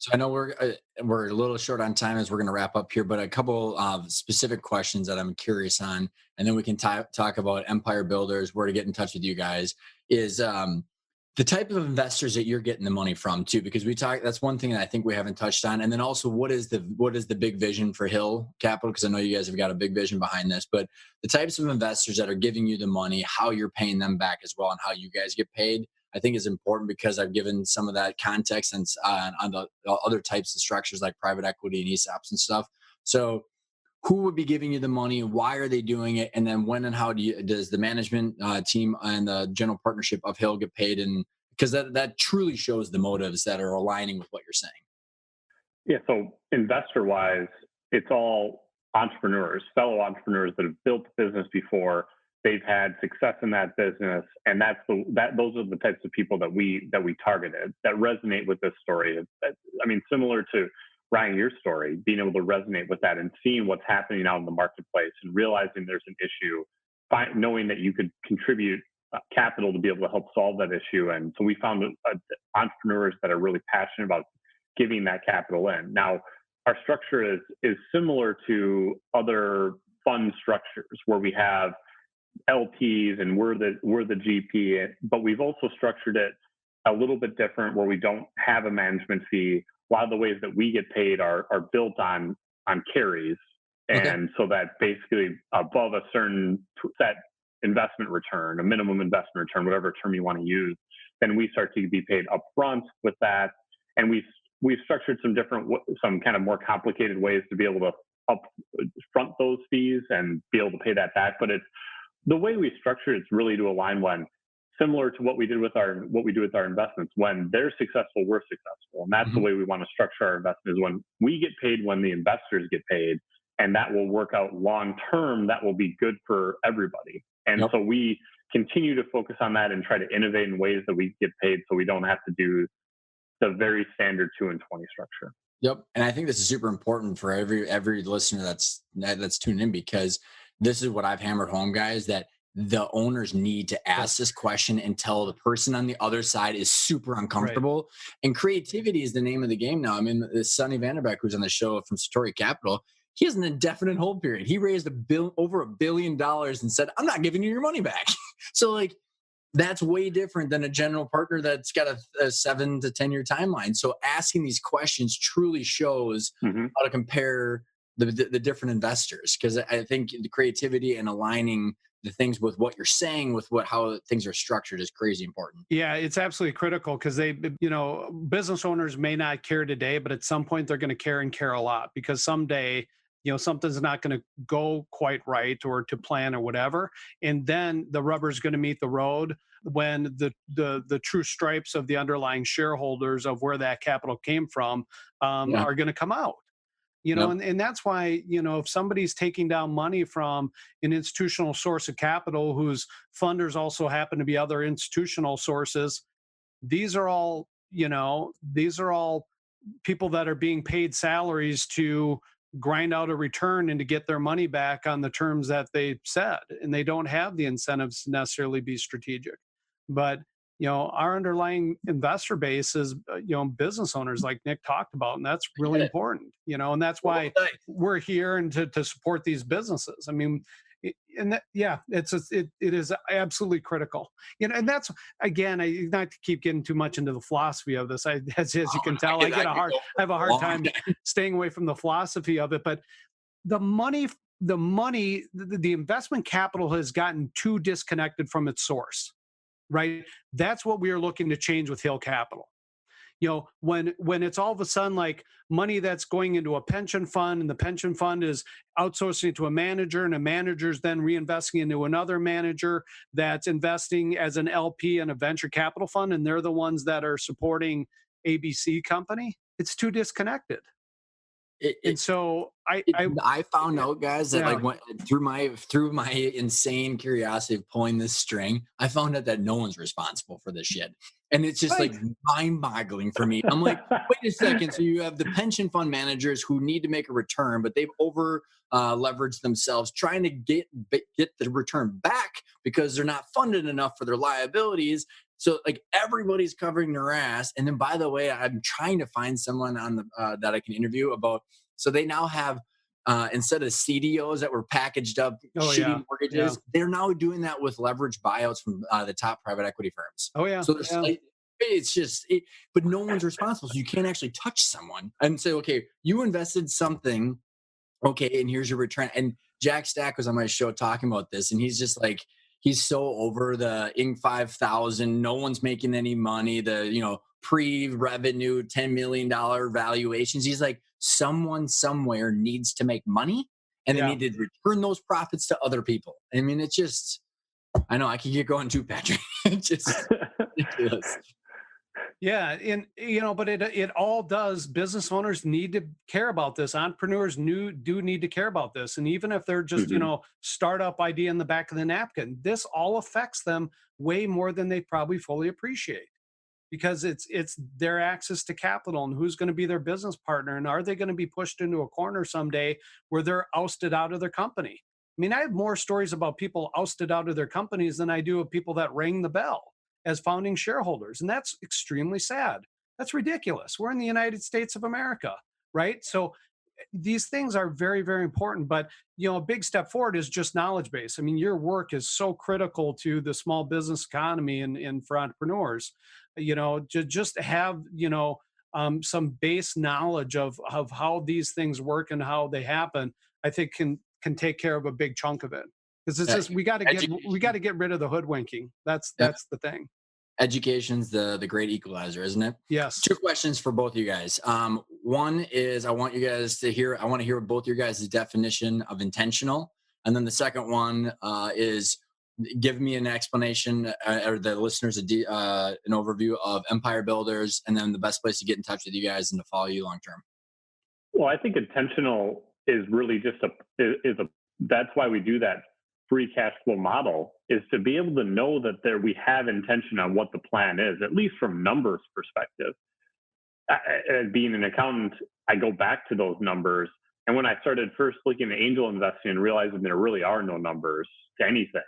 So I know we're a little short on time as we're going to wrap up here, but a couple of specific questions that I'm curious on, and then we can talk about empire builders, where to get in touch with you guys, is the type of investors that you're getting the money from too, because that's one thing that I think we haven't touched on. And then also, what is the big vision for Hill Capital? Because I know you guys have got a big vision behind this, but the types of investors that are giving you the money, how you're paying them back as well, and how you guys get paid, I think is important, because I've given some of that context and on the other types of structures like private equity and ESOPs and stuff. So who would be giving you the money? Why are they doing it? And then when and how does the management team and the general partnership of Hill get paid? And because that truly shows the motives that are aligning with what you're saying. Yeah. So investor wise, it's all entrepreneurs, fellow entrepreneurs that have built the business before. They've had success in that business, and those are the types of people that we targeted, that resonate with this story. Similar to Ryan, your story, being able to resonate with that and seeing what's happening out in the marketplace and realizing there's an issue, knowing that you could contribute capital to be able to help solve that issue. And so we found entrepreneurs that are really passionate about giving that capital in. Now, our structure is similar to other fund structures where we have LPs and we're the GP, but we've also structured it a little bit different, where we don't have a management fee. A lot of the ways that we get paid are built on carries. And so that basically above a certain set investment return, a minimum investment return, whatever term you want to use, then we start to be paid upfront with that. And we've structured some kind of more complicated ways to be able to upfront those fees and be able to pay that back. But it's the way we structure it's really to align similar to what we do with our investments. When they're successful, we're successful. And that's the way we want to structure our investment, is when we get paid, when the investors get paid, and that will work out long term. That will be good for everybody. And so we continue to focus on that and try to innovate in ways that we get paid, so we don't have to do the very standard 2 and 20 structure. Yep. And I think this is super important for every listener that's tuned in, because this is what I've hammered home, guys, that the owners need to ask this question until the person on the other side is super uncomfortable. Right. And creativity is the name of the game now. I mean, Sonny Vanderbeck, who's on the show from Satori Capital, he has an indefinite hold period. He raised over $1 billion and said, I'm not giving you your money back. So that's way different than a general partner that's got a 7 to 10 year timeline. So asking these questions truly shows how to compare the different investors, because I think the creativity and aligning the things with what you're saying, with how things are structured, is crazy important. Yeah, it's absolutely critical, because business owners may not care today, but at some point they're going to care, and care a lot, because someday something's not going to go quite right or to plan or whatever. And then the rubber's going to meet the road when the true stripes of the underlying shareholders of where that capital came from Yeah. are going to come out. Yep. And that's why, if somebody's taking down money from an institutional source of capital whose funders also happen to be other institutional sources, these are all people that are being paid salaries to grind out a return and to get their money back on the terms that they said, and they don't have the incentives to necessarily be strategic. But our underlying investor base is business owners, like Nick talked about, and that's really important. And that's why we're here and to support these businesses. I mean, it is absolutely critical. And that's, again, I not to keep getting too much into the philosophy of this. As you can tell, I have a hard time staying away from the philosophy of it. But the investment capital has gotten too disconnected from its source, right? That's what we are looking to change with Hill Capital. When it's all of a sudden like money that's going into a pension fund, and the pension fund is outsourcing it to a manager, and a manager's then reinvesting into another manager that's investing as an LP in a venture capital fund, and they're the ones that are supporting ABC company. It's too disconnected. And so I found out, guys, that through my insane curiosity of pulling this string, I found out that no one's responsible for this shit. And it's just like mind-boggling for me. I'm like, wait a second. So you have the pension fund managers who need to make a return, but they've over leveraged themselves trying to get the return back because they're not funded enough for their liabilities. So like everybody's covering their ass. And then, by the way, I'm trying to find someone on the that I can interview about. So they now have instead of CDOs that were packaged up shitty mortgages, they're now doing that with leverage buyouts from the top private equity firms. Oh yeah. So it's just, but no one's responsible. So you can't actually touch someone and say, okay, you invested something, okay, and here's your return. And Jack Stack was on my show talking about this, and he's just like, he's so over the Inc. 5000. No one's making any money. The, pre-revenue $10 million valuations. He's like, someone somewhere needs to make money, and they need to return those profits to other people. I mean, it's just, I know I can get going too, Patrick. It's just ridiculous. Yeah. And, but it all does. Business owners need to care about this. Entrepreneurs do need to care about this. And even if they're just, startup idea in the back of the napkin, this all affects them way more than they probably fully appreciate, because it's their access to capital and who's going to be their business partner. And are they going to be pushed into a corner someday where they're ousted out of their company? I mean, I have more stories about people ousted out of their companies than I do of people that rang the bell as founding shareholders. And that's extremely sad. That's ridiculous. We're in the United States of America, right? So these things are very, very important. But, a big step forward is just knowledge base. I mean, your work is so critical to the small business economy and for entrepreneurs, to just have, some base knowledge of how these things work and how they happen, I think can take care of a big chunk of it. Because it's just, we got to get rid of the hoodwinking. That's the thing. Education's the great equalizer, isn't it? Yes. 2 questions for both of you guys. One is I want to hear both your guys' definition of intentional. And then the second one is give me an explanation or the listeners an overview of Empire Builders, and then the best place to get in touch with you guys and to follow you long term. Well, I think intentional is really just that's why we do that free cash flow model, is to be able to know that we have intention on what the plan is, at least from numbers perspective. Being an accountant, I go back to those numbers. And when I started first looking at angel investing and realizing there really are no numbers to anything,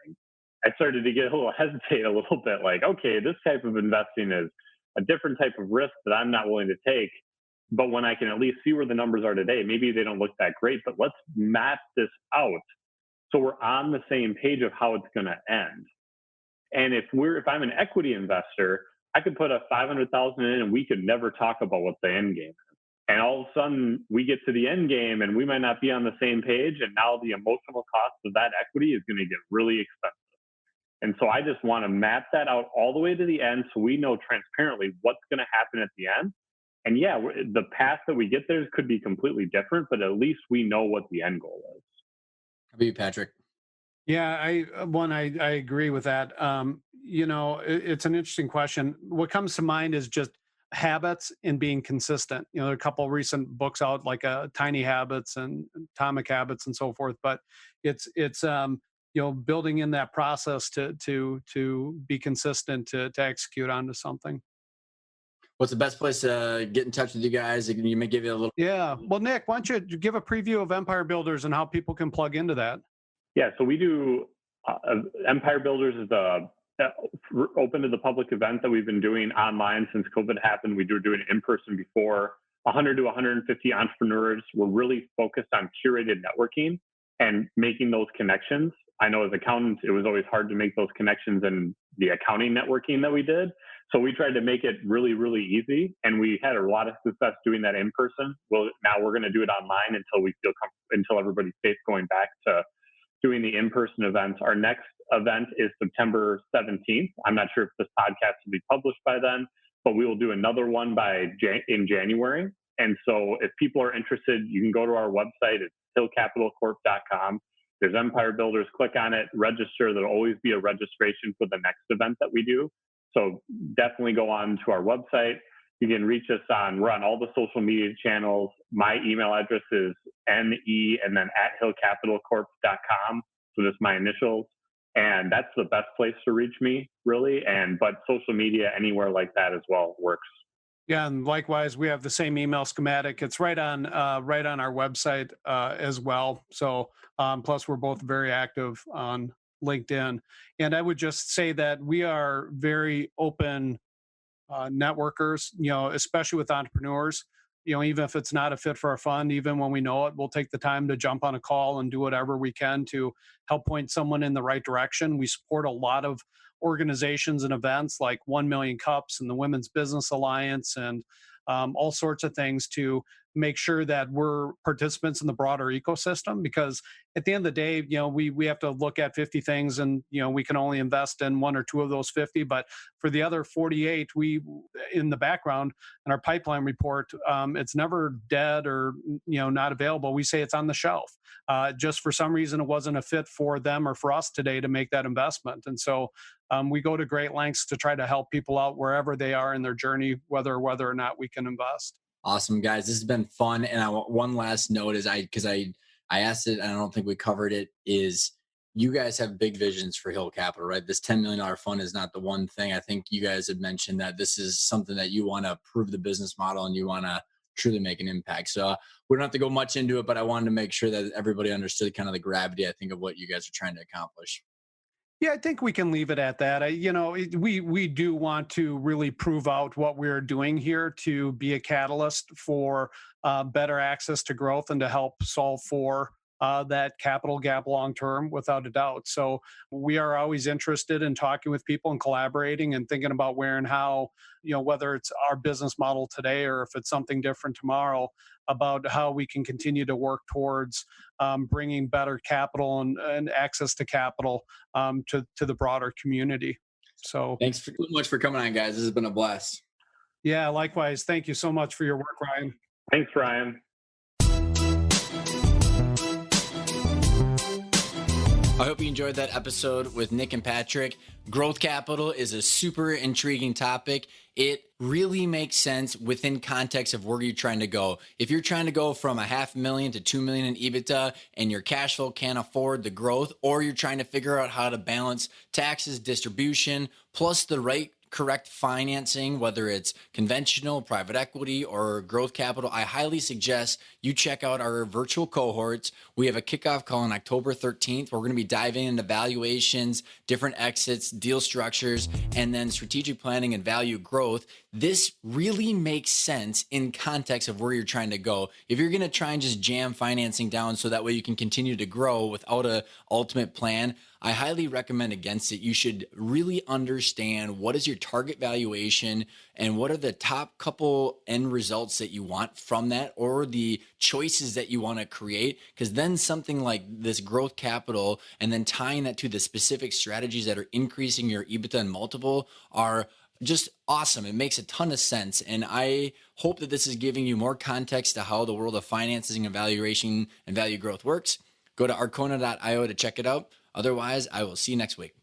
I started to get hesitate a little bit, like, okay, this type of investing is a different type of risk that I'm not willing to take. But when I can at least see where the numbers are today, maybe they don't look that great, but let's map this out so we're on the same page of how it's going to end. And if I'm an equity investor, I could put a $500,000 in and we could never talk about what the end game is. And all of a sudden we get to the end game and we might not be on the same page. And now the emotional cost of that equity is going to get really expensive. And so I just want to map that out all the way to the end so we know transparently what's going to happen at the end. And yeah, the path that we get there could be completely different, but at least we know what the end goal is. How about you, Patrick? Yeah, I agree with that. It's an interesting question. What comes to mind is just habits and being consistent. There are a couple of recent books out, like Tiny Habits and Atomic Habits and so forth. But it's building in that process to be consistent to execute onto something. What's the best place to get in touch with you guys? You may give you a little. Yeah. Well, Nick, why don't you give a preview of Empire Builders and how people can plug into that? Yeah, so we do Empire Builders is a open to the public event that we've been doing online since COVID happened. We were doing it in person before. 100 to 150 entrepreneurs. We're really focused on curated networking and making those connections. I know as accountants, it was always hard to make those connections in the accounting networking that we did. So we tried to make it really, really easy. And we had a lot of success doing that in person. Well, now we're going to do it online until we feel until everybody's safe going back to doing the in-person events. Our next event is September 17th. I'm not sure if this podcast will be published by then, but we will do another one in January. And so if people are interested, you can go to our website. It's hillcapitalcorp.com. There's Empire Builders. Click on it, register. There'll always be a registration for the next event that we do. So definitely go on to our website. You can reach us we're on all the social media channels. My email address is NE and then @hillcapitalcorp.com. So just my initials. And that's the best place to reach me, really. But social media, anywhere like that as well works. Yeah, and likewise, we have the same email schematic. It's right on our website as well. So plus, we're both very active on LinkedIn. And I would just say that we are very open networkers, especially with entrepreneurs. Even if it's not a fit for our fund, even when we know it, we'll take the time to jump on a call and do whatever we can to help point someone in the right direction. We support a lot of organizations and events like 1 Million Cups and the Women's Business Alliance and all sorts of things to make sure that we're participants in the broader ecosystem, because at the end of the day, we have to look at 50 things and, we can only invest in 1 or 2 of those 50. But for the other 48, we, in the background in our pipeline report, it's never dead or, not available. We say it's on the shelf. Just for some reason, it wasn't a fit for them or for us today to make that investment. And so we go to great lengths to try to help people out wherever they are in their journey, whether or not we can invest. Awesome, guys. This has been fun. And one last note is because I asked it, and I don't think we covered it, is you guys have big visions for Hill Capital, right? This $10 million fund is not the one thing. I think you guys had mentioned that this is something that you want to prove the business model and you want to truly make an impact. So we don't have to go much into it, but I wanted to make sure that everybody understood kind of the gravity, I think, of what you guys are trying to accomplish. Yeah, I think we can leave it at that. We do want to really prove out what we're doing here to be a catalyst for better access to growth and to help solve for that capital gap long term, without a doubt. So we are always interested in talking with people and collaborating and thinking about where and how, whether it's our business model today or if it's something different tomorrow, about how we can continue to work towards bringing better capital and access to capital to the broader community. So thanks so much for coming on, guys. This has been a blast. Yeah, likewise. Thank you so much for your work, Ryan. Thanks, Ryan. I hope you enjoyed that episode with Nick and Patrick. Growth capital is a super intriguing topic. It really makes sense within context of where you're trying to go. If you're trying to go from $500,000 to $2 million in EBITDA and your cash flow can't afford the growth, or you're trying to figure out how to balance taxes, distribution, plus the right correct financing, whether it's conventional, private equity, or growth capital, I highly suggest you check out our virtual cohorts. We have a kickoff call on October 13th. We're going to be diving into valuations, different exits, deal structures, and then strategic planning and value growth. This really makes sense in context of where you're trying to go. If you're going to try and just jam financing down so that way you can continue to grow without an ultimate plan, I highly recommend against it. You should really understand what is your target valuation and what are the top couple end results that you want from that, or the choices that you want to create. Because then something like this growth capital and then tying that to the specific strategies that are increasing your EBITDA and multiple are just awesome. It makes a ton of sense. And I hope that this is giving you more context to how the world of financing and valuation and value growth works. Go to arcona.io to check it out. Otherwise, I will see you next week.